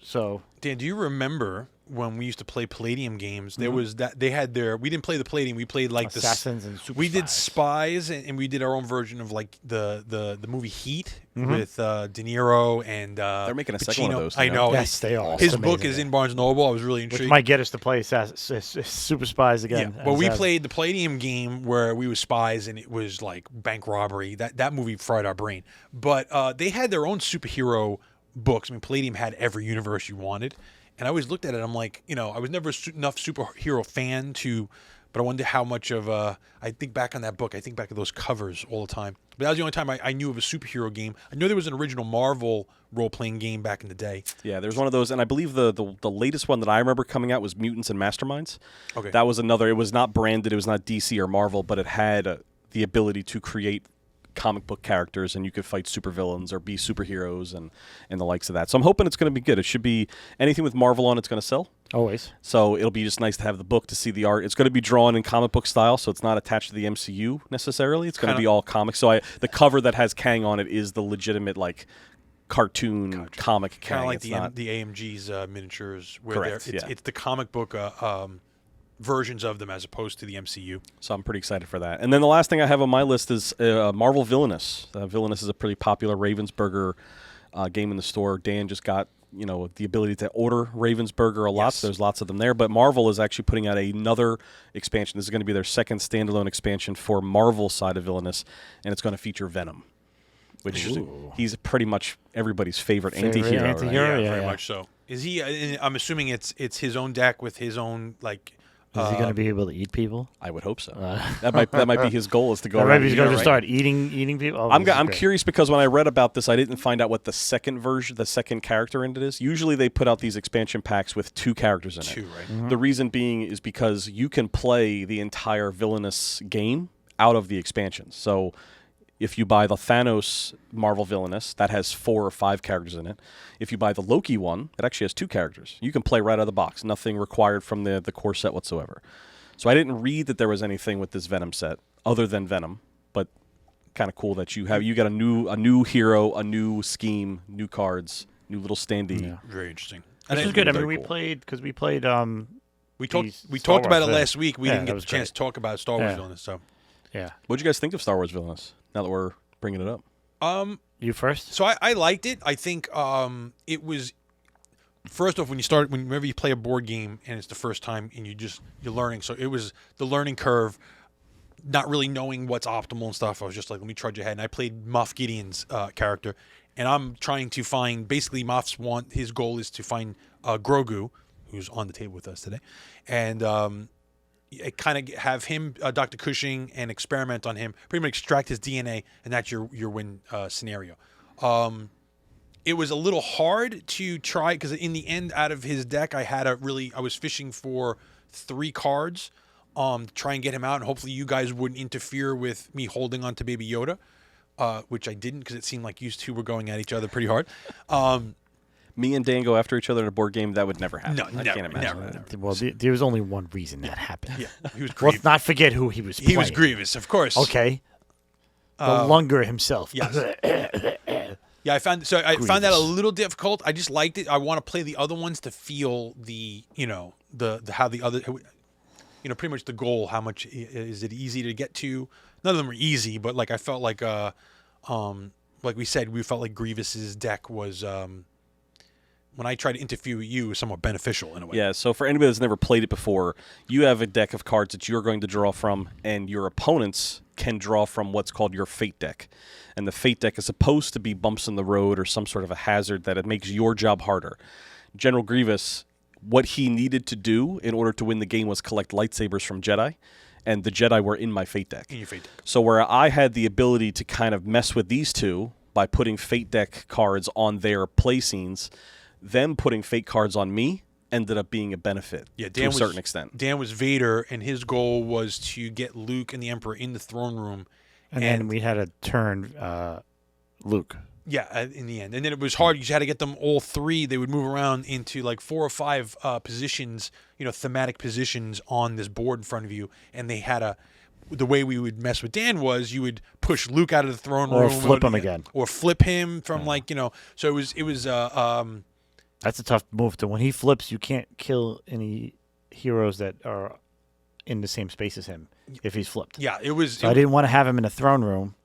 So Dan, do you remember when we used to play Palladium games? There was that they had their. We didn't play the Palladium. We played like Assassins and Super We did Spies. Spies, and we did our own version of like the movie Heat with De Niro and. They're making a second one of Pacino. those, I you know. know? Yes, they are. His It's book amazing, is yeah. in Barnes Noble. I was really Which intrigued. might get us to play Super Spies again. Yeah, well, we played the Palladium game where we were spies and it was like bank robbery. That movie fried our brain. But they had their own superhero books. I mean, Palladium had every universe you wanted. And I always looked at it, I'm like, I was never enough superhero fan to, but I wonder how much of, I think back on that book, I think back of those covers all the time. But that was the only time I knew of a superhero game. I know there was an original Marvel role-playing game back in the day. Yeah, there's one of those, and I believe the latest one that I remember coming out was Mutants and Masterminds. Okay. That was another. It was not branded. It was not DC or Marvel, but it had the ability to create comic book characters, and you could fight supervillains or be superheroes and the likes of that. So I'm hoping it's going to be good. It should be anything with Marvel on it's going to sell. Always. So it'll be just nice to have the book to see the art. It's going to be drawn in comic book style, so it's not attached to the MCU necessarily. It's going to be all comics. So the cover that has Kang on it is the legitimate cartoon comic Kang. Kind of like It's the not- the AMG's miniatures, where Correct, it's the comic book versions of them as opposed to the MCU. So I'm pretty excited for that. And then the last thing I have on my list is Marvel Villainous. Villainous is a pretty popular Ravensburger game in the store. Dan just got the ability to order Ravensburger a lot. Yes. So there's lots of them there. But Marvel is actually putting out another expansion. This is going to be their second standalone expansion for Marvel side of Villainous, and it's going to feature Venom, which he's pretty much everybody's favorite anti-hero. right? anti-hero. Yeah, yeah, very yeah. much so. Is he? I'm assuming it's his own deck with his own like. Is he going to be able to eat people? I would hope so. That might be his goal, is to go Or around. maybe he's and going eat to it, start eating people. Oh, I'm this is I'm great. curious because when I read about this, I didn't find out what the second version, the second character in it is. Usually they put out these expansion packs with 2 characters in it. Two, right? Mm-hmm. The reason being is because you can play the entire Villainous game out of the expansions. So if you buy the Thanos Marvel Villainous, that has 4 or 5 characters in it. If you buy the Loki one, it actually has 2 characters. You can play right out of the box. Nothing required from the core set whatsoever. So I didn't read that there was anything with this Venom set other than Venom, but kind of cool that you got a new hero, a new scheme, new cards, new little standee. Yeah. Very interesting. This And is good. I mean, very we cool. played we talked Star talked about Wars it there. last week. We Yeah, didn't that get the was chance great. to talk about Star Wars Yeah. Villainous. So, yeah. What'd you guys think of Star Wars Villainous? Now that we're bringing it up. You first? so I liked it. I think it was. First off, whenever you play a board game and it's the first time and you're learning, so it was the learning curve, not really knowing what's optimal and stuff. I was just like, let me trudge ahead, and I played Moff Gideon's character, and I'm trying to find basically his goal is to find Grogu, who's on the table with us today, and kind of have him, Dr. Cushing, and experiment on him, pretty much extract his DNA, and that's your win scenario. It was a little hard to try because in the end, out of his deck, I was fishing for 3 cards to try and get him out, and hopefully you guys wouldn't interfere with me holding on to Baby Yoda. which I didn't because it seemed like you two were going at each other pretty hard. Me and Dan go after each other in a board game. That would never happen. No, I never, can't imagine never, that. never. Well, there was only one reason that happened. Yeah, he was Let's Grievous. not forget who he was playing. He was Grievous, of course. Okay. The Lunger himself. Yes. Yeah, I found that a Grievous. little difficult. I just liked it. I want to play the other ones to feel the how the other, pretty much the goal. How much is it easy to get to? None of them were easy, but like I felt like we said, we felt like Grievous's deck was when I tried to interfere with you, was somewhat beneficial in a way. Yeah, so for anybody that's never played it before, you have a deck of cards that you're going to draw from, and your opponents can draw from what's called your fate deck. And the fate deck is supposed to be bumps in the road or some sort of a hazard that it makes your job harder. General Grievous, what he needed to do in order to win the game was collect lightsabers from Jedi, and the Jedi were in my fate deck. In your fate deck. So where I had the ability to kind of mess with these two by putting fate deck cards on their play scenes, them putting fate cards on me ended up being a benefit to a certain extent. Dan was Vader, and his goal was to get Luke and the Emperor in the throne room. And then we had to turn Luke. Yeah, in the end. And then it was hard. You had to get them all three. They would move around into like 4 or 5 positions, thematic positions on this board in front of you. And they had the way we would mess with Dan was you would push Luke out of the throne room. Or flip him again. Or flip him from so it was That's a tough move. When he flips, you can't kill any heroes that are in the same space as him if he's flipped. Yeah, it was. So I didn't want to have him in the throne room,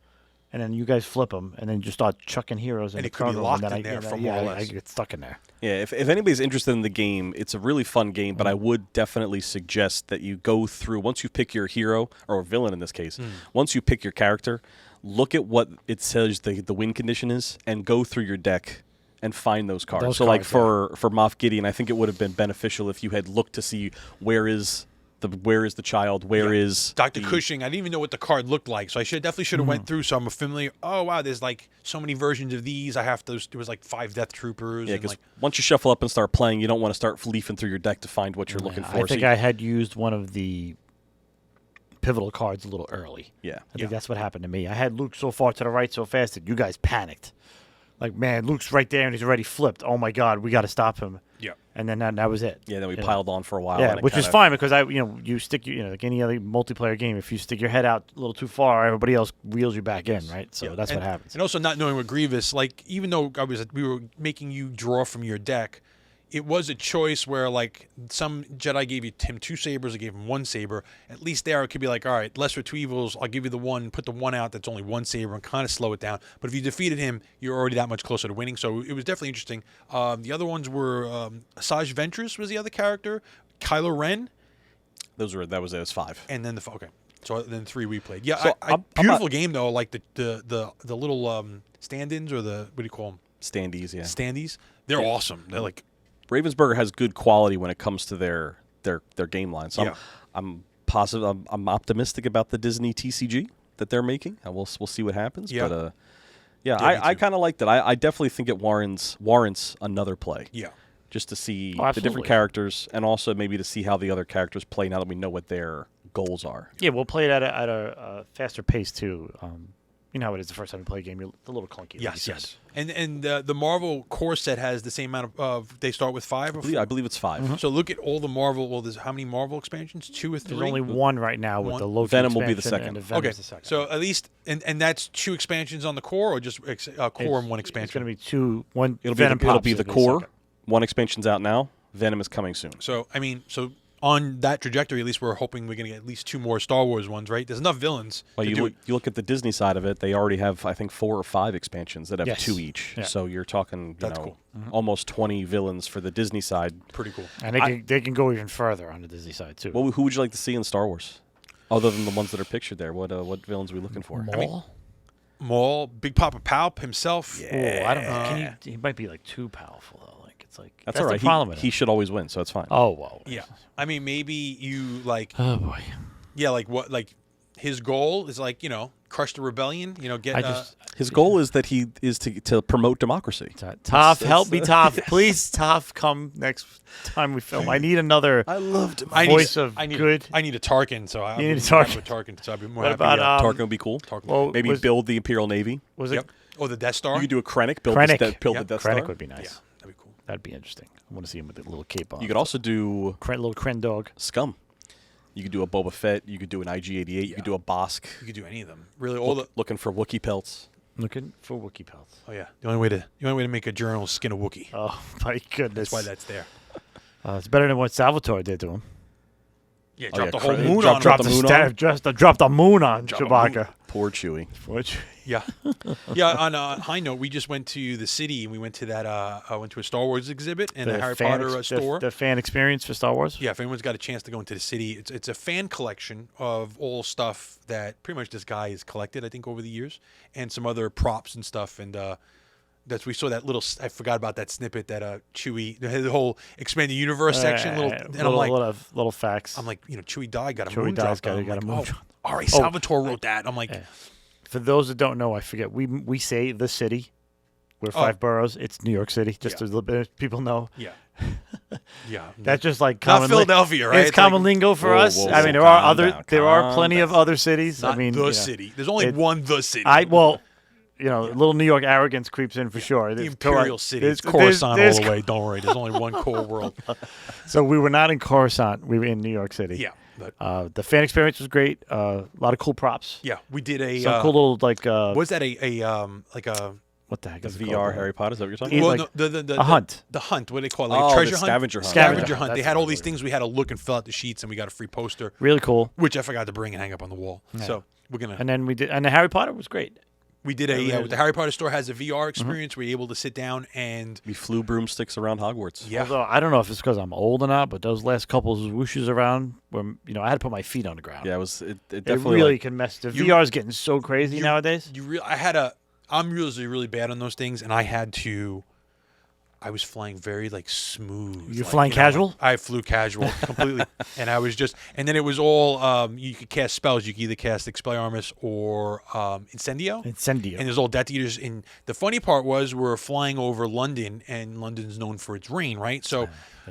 and then you guys flip him, and then you start chucking heroes in And the it could be throne room. locked And then in there for yeah, more or I less. get stuck in there. Yeah, if anybody's interested in the game, it's a really fun game, but I would definitely suggest that you go through, once you pick your hero, or villain in this case, once you pick your character, look at what it says the win condition is, and go through your deck and find those cards. Those so like cards, for Moff Gideon, I think it would have been beneficial if you had looked to see where is the child, where is Dr. the- Cushing. I didn't even know what the card looked like, so I definitely should have went through. So I'm familiar. Oh wow, there's like so many versions of these. I have those. There was like 5 Death Troopers. Yeah, and because like, once you shuffle up and start playing, you don't want to start leafing through your deck to find what you're looking for. I So think you- I had used one of the pivotal cards a little early. yeah. I think that's what happened to me. I had Luke so far to the right so fast that you guys panicked. Like, man, Luke's right there and he's already flipped. Oh my God, we got to stop him. yeah. And then that was it. Yeah, then we You know? piled on for a while. Yeah, and it which is kinda- fine because you stick like any other multiplayer game. If you stick your head out a little too far, everybody else reels you back in, right? So that's what happens. And also not knowing what Grievous, like even though we were making you draw from your deck, it was a choice where like some Jedi gave him 2 sabers, or gave him 1 saber. At least there it could be like, all right, lesser 2 evils. I'll give you the one, put the one out that's only 1 saber, and kind of slow it down. But if you defeated him, you're already that much closer to winning. So it was definitely interesting. The other ones were Asajj Ventress was the other character, Kylo Ren, that was 5. and then okay. So then 3 we played. Yeah, So I'm beautiful game though. Like the little stand-ins, or the what do you call them? Standees, yeah. Standees. They're awesome. They're like. Ravensburger has good quality when it comes to their game line. So Yeah. I'm positive. I'm optimistic about the Disney TCG that they're making. And we'll see what happens. Yeah. But Yeah, me I too. kind of liked it. I definitely think it warrants another play. Yeah. Just to see Oh, the different absolutely. characters, and also maybe to see how the other characters play now that we know what their goals are. Yeah, we'll play it at a faster pace too. You know how it is the first time you play a game. You're a little clunky. Like Yes, you yes. And the Marvel core set has the same amount of. They start with 5 or 4? I believe it's 5. So look at all the Marvel. Well, there's how many Marvel expansions? 2 or 3? There's only one right now with One. the Loki Venom will be the expansion, second. and the Venom's Okay, the second. so at least and that's 2 expansions on the core, or just core and 1 It's expansion. going to be 2. One. It'll Venom be the pops, core. second. 1 expansion's out now. Venom is coming soon. So I mean, on that trajectory, at least we're hoping we're going to get at least 2 more Star Wars ones, right? There's enough villains. Well, to you do look, you look at the Disney side of it; they already have, I think, 4 or 5 expansions that have Yes. 2 each. Yeah. So you're talking, That's cool. almost 20 villains for the Disney side. Pretty cool. And they can go even further on the Disney side too. Who would you like to see in Star Wars, other than the ones that are pictured there? What villains are we looking for? Maul? Maul, Big Papa Palp himself. Oh, I don't know. He might be like too powerful though. Like it's like That's all right. the problem with He him. should always win, so it's fine. Oh well. Yeah. I mean, maybe you like. Oh boy. Yeah, like what? Like his goal is like, crush the rebellion. Get. His goal is that he is to promote democracy. Toph, help me, Toph. Please, Toph, come next time we film. I need another voice of good. I need a Tarkin, so I need a Tarkin. Tarkin, so I'd be more What happy. about, Tarkin would be cool. Tarkin. well, Maybe build the Imperial Navy. Was Yep. it Oh, the Death Star. You could do a Krennic. Build Krennic? the Death Star. Krennic would be nice. Yeah, that'd be cool. That'd be interesting. I want to see him with a little cape on. You could also do Little Kren dog. Scum. You could do a Boba Fett. You could do an IG-88. You could do a Bosk. You could do any of them. Really, all the. Looking for Wookiee pelts. Looking for Wookiee pelts. Oh yeah, the only way to make a journal is skin a Wookiee. Oh my goodness. That's why that's there. It's better than what Salvatore did to him. Yeah, Oh, drop yeah, the whole Krennic moon dropped on drop him. the moon on him? Dropped the moon on Drop a Chewbacca. Poor Chewie. Which, Yeah, yeah. On a high note, we just went to the city and we went to that. I went to a Star Wars exhibit and a Harry Potter store. The fan experience for Star Wars. Yeah, if anyone's got a chance to go into the city, it's a fan collection of all stuff that pretty much this guy has collected, I think, over the years, and some other props and stuff. And we saw that little. I forgot about that snippet that Chewie, the whole expanded universe section. I'm like, little facts. I'm like, Chewie died, got a Chewie moon dies, drop. got a moon drop. All right, Salvatore wrote that. I'm like, For those that don't know, I forget. We say the city. We're 5 boroughs. It's New York City. Just a little bit of people know. yeah, yeah. That's just like not common Philadelphia, right? It's common lingo for us. whoa, I mean, whoa, there are calm plenty of down. other cities. Not I mean, the city. There's only one the city. a little New York arrogance creeps in for sure. the There's Imperial City. there's- It's Coruscant there's- all the way. Don't worry. There's only one core world. So we were not in Coruscant. We were in New York City. Yeah. But, The fan experience was great. A lot of cool props. yeah, we did a. Some cool little like. was that like a What the heck The is it VR called? Harry Potter. Is that what you're talking Eat about? well, like no, the a hunt. The hunt. What do they call it? Like Oh, a the treasure hunt. scavenger hunt. Scavenger Hunt. hunt. They That's had what all it these was. things we had to look and fill out the sheets, and we got a free poster, Really cool. which I forgot to bring and hang up on the wall. So we're gonna. And then the Harry Potter was great. We did the Harry Potter store has a VR experience where you're able to sit down and We flew broomsticks around Hogwarts. yeah. Although I don't know if it's because I'm old or not, but those last couple of whooshes around, where I had to put my feet on the ground. Yeah, it was. It It definitely really like, can mess. The You- VR is getting so crazy nowadays. I'm usually really bad on those things, and I was flying very smooth. You're flying casual? I flew casual completely, and I was and then it was all you could cast spells. You could either cast Expelliarmus or Incendio. Incendio. And there's all Death Eaters. And the funny part was we're flying over London, and London's known for its rain, right? So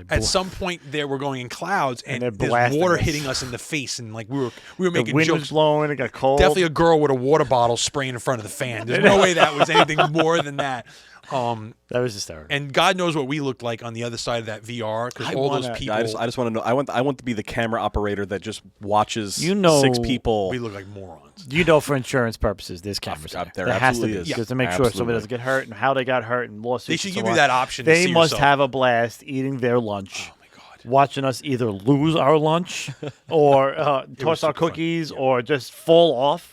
at some point there, we're going in clouds, and they're there's blasting water us. hitting us in the face, and we were the making wind jokes. was blowing. It got cold. Definitely a girl with a water bottle spraying in front of the fan. There's no way that was anything more than that. That was hysterical. And God knows what we looked like on the other side of that VR because all those people. I just want to know. I want to be the camera operator that just watches You know- 6 people. we look like morons. For insurance purposes, there's cameras there there. There has to absolutely be is. just to make sure Absolutely. somebody doesn't get hurt and how they got hurt and lawsuits. They should and give so you on. that option. To They see must yourself. have a blast eating their lunch. Oh my God. Watching us either lose our lunch or toss our super fun. cookies or just fall off.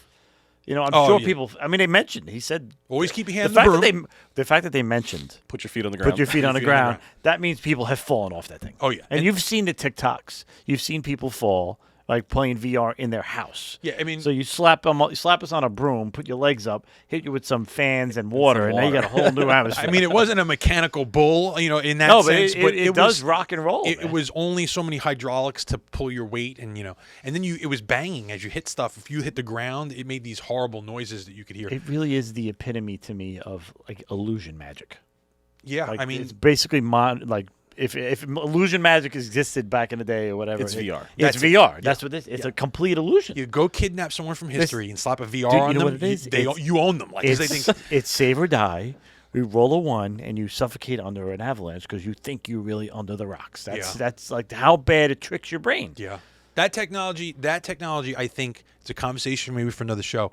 I'm Oh, sure yeah. people. I mean, they mentioned. He said Always keep your the hand in the fact broom. the fact that they mentioned Put your feet on the ground. put your feet on the Feet on the ground. ground. That means people have fallen off that thing. Oh, yeah. and And- you've seen the TikToks. You've seen people fall like playing VR in their house. Yeah, I mean- so you slap us on a broom, put your legs up, hit you with some fans and water, and now you got a whole new atmosphere. I mean, it wasn't a mechanical bull, in that no, but sense. but it does rock and roll. It man. was only so many hydraulics to pull your weight, and then it was banging as you hit stuff. If you hit the ground, it made these horrible noises that you could hear. It really is the epitome to me of like illusion magic. Yeah, Like, I mean, it's basically if illusion magic existed back in the day or whatever, It's VR. It's That's VR. it. That's what this. It's a complete illusion. you go kidnap someone from history and slap a VR Dude, on you know them. what it is? You own them. Like 'cause they think. It's save or die. We roll a 1 and you suffocate under an avalanche because you think you're really under the rocks. That's like how bad it tricks your brain. Yeah, that technology. I think it's a conversation maybe for another show.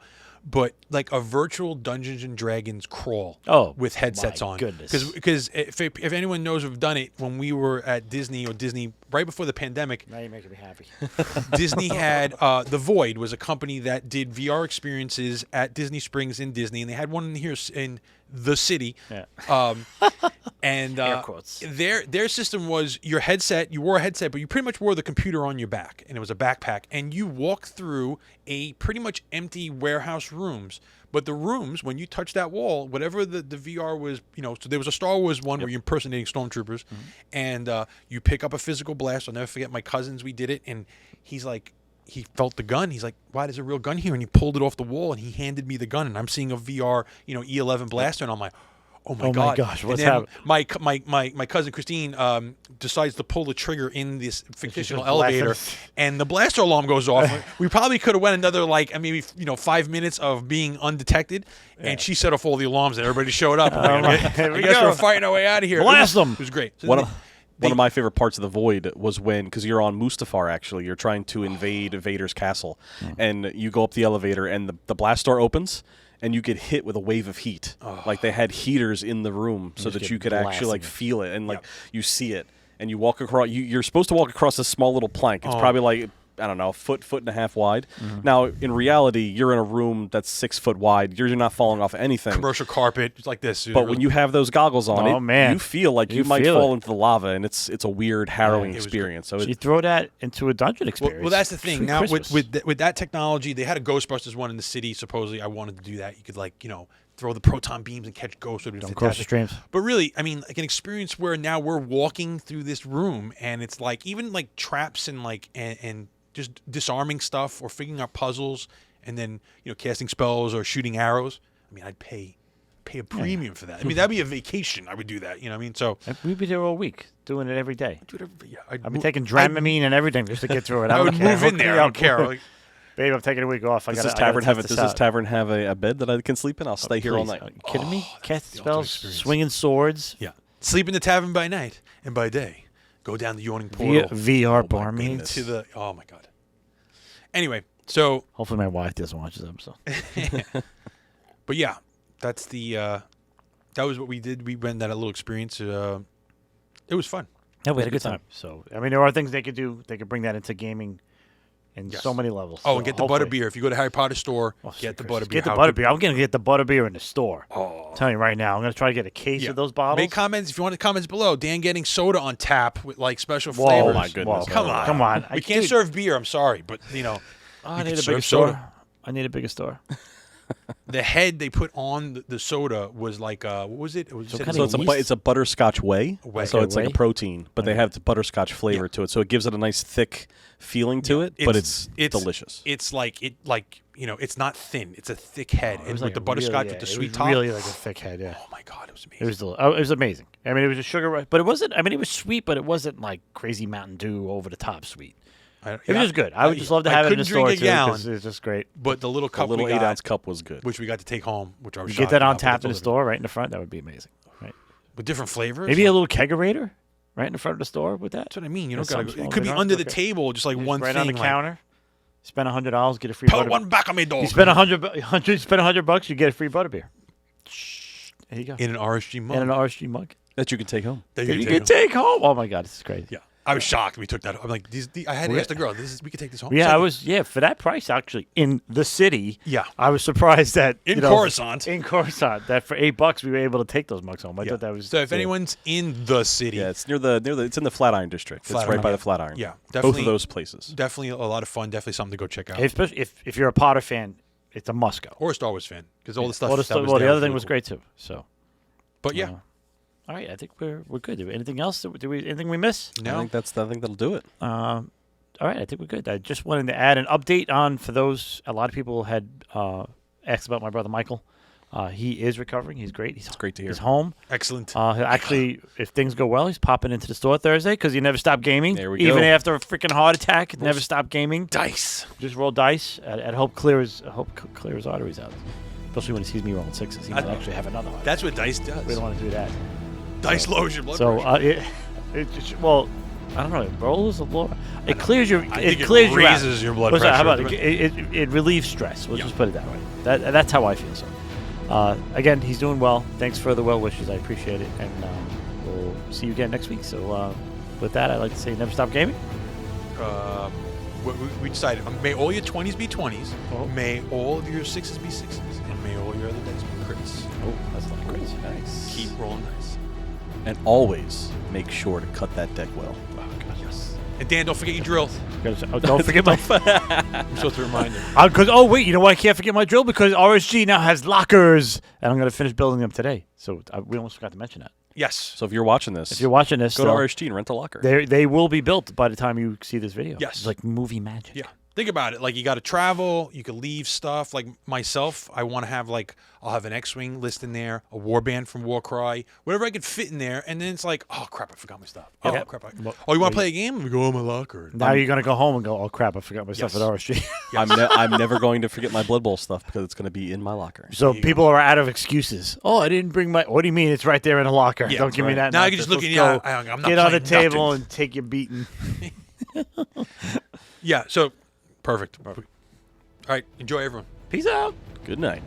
But like a virtual Dungeons and Dragons crawl with headsets my on. goodness. Because if anyone knows who've done it, when we were at Disney right before the pandemic, Now you're making me happy. Disney had The Void was a company that did VR experiences at Disney Springs in Disney, and they had one in here in the city. Yeah. And Air quotes. their system was your headset. You wore a headset, but you pretty much wore the computer on your back, and it was a backpack. And you walk through a pretty much empty warehouse rooms. But the rooms, when you touch that wall, whatever the VR was, so there was a Star Wars one where you're impersonating stormtroopers, and you pick up a physical blast. I'll never forget my cousins. We did it, and he's like, he felt the gun. He's like, "Why, there's a real gun here?" And he pulled it off the wall and he handed me the gun. And I'm seeing a VR, E11 blaster, and I'm like, "Oh my god!" Gosh, what's and then happening? my cousin Christine decides to pull the trigger in this fictional just elevator, blasting. and the blaster alarm goes off. We probably could have went another maybe 5 minutes of being undetected, and she set off all the alarms, and everybody showed up. I guess we're fighting our way out of here. Blast them! It was great. So One of my favorite parts of the Void was when, because you're on Mustafar, actually, you're trying to invade Vader's castle, and you go up the elevator, and the blast door opens, and you get hit with a wave of heat. Like they had heaters in the room so that you could actually feel it, and you see it, and you walk across. You're supposed to walk across this small little plank. It's probably like, I don't know, foot and a half wide. Now, in reality, you're in a room that's 6 foot wide. You're not falling off anything. Commercial carpet, it's like this. But when you have those goggles on, man. you feel like you might fall into the lava, and it's a weird, harrowing experience. So you throw that into a dungeon experience. Well, that's the thing. Now, Christmas. with that technology, they had a Ghostbusters one in the city. Supposedly, I wanted to do that. You could throw the proton beams and catch ghosts. Don't cross the streams. But really, I mean, like an experience where now we're walking through this room, and it's like even like traps and and just disarming stuff or figuring out puzzles, and then casting spells or shooting arrows. I mean, I'd pay a premium for that. I mean, that'd be a vacation. I would do that. You know what I mean? So we'd be there all week doing it every day. I'd be taking Dramamine and everything just to get through it. I would move in there. I don't care. Like, babe, I'm taking a week off. Does this tavern have a bed that I can sleep in? I'll stay here all night. Are you kidding me? Cast spells, experience. swinging swords. Yeah. Sleep in the tavern by night, and by day, go down the yawning portal. VR barmaid. Into the, oh my god. Anyway, so hopefully my wife doesn't watch this episode. But yeah, that's the that was what we did. We went that little experience. It was fun. Yeah, we had a good time. So I mean, there are things they could do. They could bring that into gaming in so many levels. Oh, so and get the butterbeer. If you go to Harry Potter store, get the butterbeer. Get the butterbeer. I'm going to get the butterbeer in the store. I'm telling you right now. I'm going to try to get a case of those bottles. Make comments if you want the comments below. Dan getting soda on tap with like special flavors. Oh my goodness! Come on. We can't serve beer. I'm sorry, but I need a bigger store. I need a bigger store. The head they put on the soda was like what was it? It's a butterscotch whey. So it's like a protein, but they have the butterscotch flavor to it, so it gives it a nice thick feeling to it. But it's delicious. It's it's not thin. It's a thick head, and with the butterscotch with the sweet top. Really like a thick head. Yeah. Oh my god, it was amazing. It was amazing. I mean, it was a sugar rush, but it wasn't. I mean, it was sweet, but it wasn't like crazy Mountain Dew over the top sweet. It was just good. I would just love to have it in the store too, because it's just great. But the little cup, the little 8-ounce cup was good, which we got to take home. Which I was get that on tap in the store, right in the front. That would be amazing, right? With different flavors. Maybe a little kegerator, right in the front of the store with that. That's what I mean. You don't it could be under the table, just like one right thing, on the counter. Spend $100, get a free. Put one back on me, dog. You spend $100, you get a free butterbeer. There you go. In an RSG mug. That you can take home. That you can take home. Oh my god, this is crazy. Yeah. I was shocked we took that. I'm like, I had to ask the girl. We could take this home. Yeah, for that price actually in the city. Yeah, I was surprised that in Coruscant, that for $8 we were able to take those mugs home. I thought that was so. If anyone's in the city, it's near the it's in the Flatiron district. It's right by the Flatiron. Yeah, definitely both of those places. Definitely a lot of fun. Definitely something to go check out. Especially if you're a Potter fan, it's a must go. Or a Star Wars fan, because all the stuff. The other thing was great too. So, but yeah. All right, I think we're good. Anything else? Anything we miss? No, I think that'll do it. All right, I think we're good. I just wanted to add an update on for those. A lot of people had asked about my brother Michael. He is recovering. He's great. It's great to hear. He's home. Excellent. Actually, if things go well, he's popping into the store Thursday because he never stopped gaming. There we go. Even after a freaking heart attack, never stopped gaming. Dice. Just roll dice. I hope clear his arteries out. Especially when he sees me rolling sixes, he might actually have another heart. That's what dice does. We don't want to do that. Dice lowers your blood I pressure. don't know. It rolls a lot. It clears your. It clears raises your blood pressure. How about it relieves stress. We'll just put it that way. That's how I feel. So, again, he's doing well. Thanks for the well wishes. I appreciate it, and we'll see you again next week. So, with that, I'd like to say never stop gaming. We decided. May all your 20s be 20s. Oh. May all of your 6s be 6s, and may all your other dice be crits. Oh, that's a lot of crits. Nice. Keep rolling dice. And always make sure to cut that deck well. Oh, God, yes. And Dan, don't forget your drill. Don't forget my. I'm supposed to remind him. Wait, you know why I can't forget my drill? Because RSG now has lockers, and I'm going to finish building them today. So we almost forgot to mention that. Yes. So if you're watching this, go to RSG and rent a locker. They will be built by the time you see this video. Yes. It's like movie magic. Yeah. Think about it. Like, you got to travel. You could leave stuff. Like myself, I want to have I'll have an X-wing list in there, a warband from Warcry, whatever I could fit in there. And then it's like, oh crap, I forgot my stuff. Oh Yeah. crap. Well, Oh, you want to play a game? We go, oh, my locker. Now you're gonna go home and go, oh crap, I forgot my stuff Yes. at RSG. I'm never going to forget my Blood Bowl stuff because it's going to be in my locker. So you people are out of excuses. Oh, I didn't bring my. What do you mean? It's right there in a locker. Yeah, Don't give me that. Now I can nonsense. just look at Let's you. go. I'm not Get on the playing table nothing. and take your beating. Yeah. So perfect. All right. Enjoy, everyone. Peace out. Good night.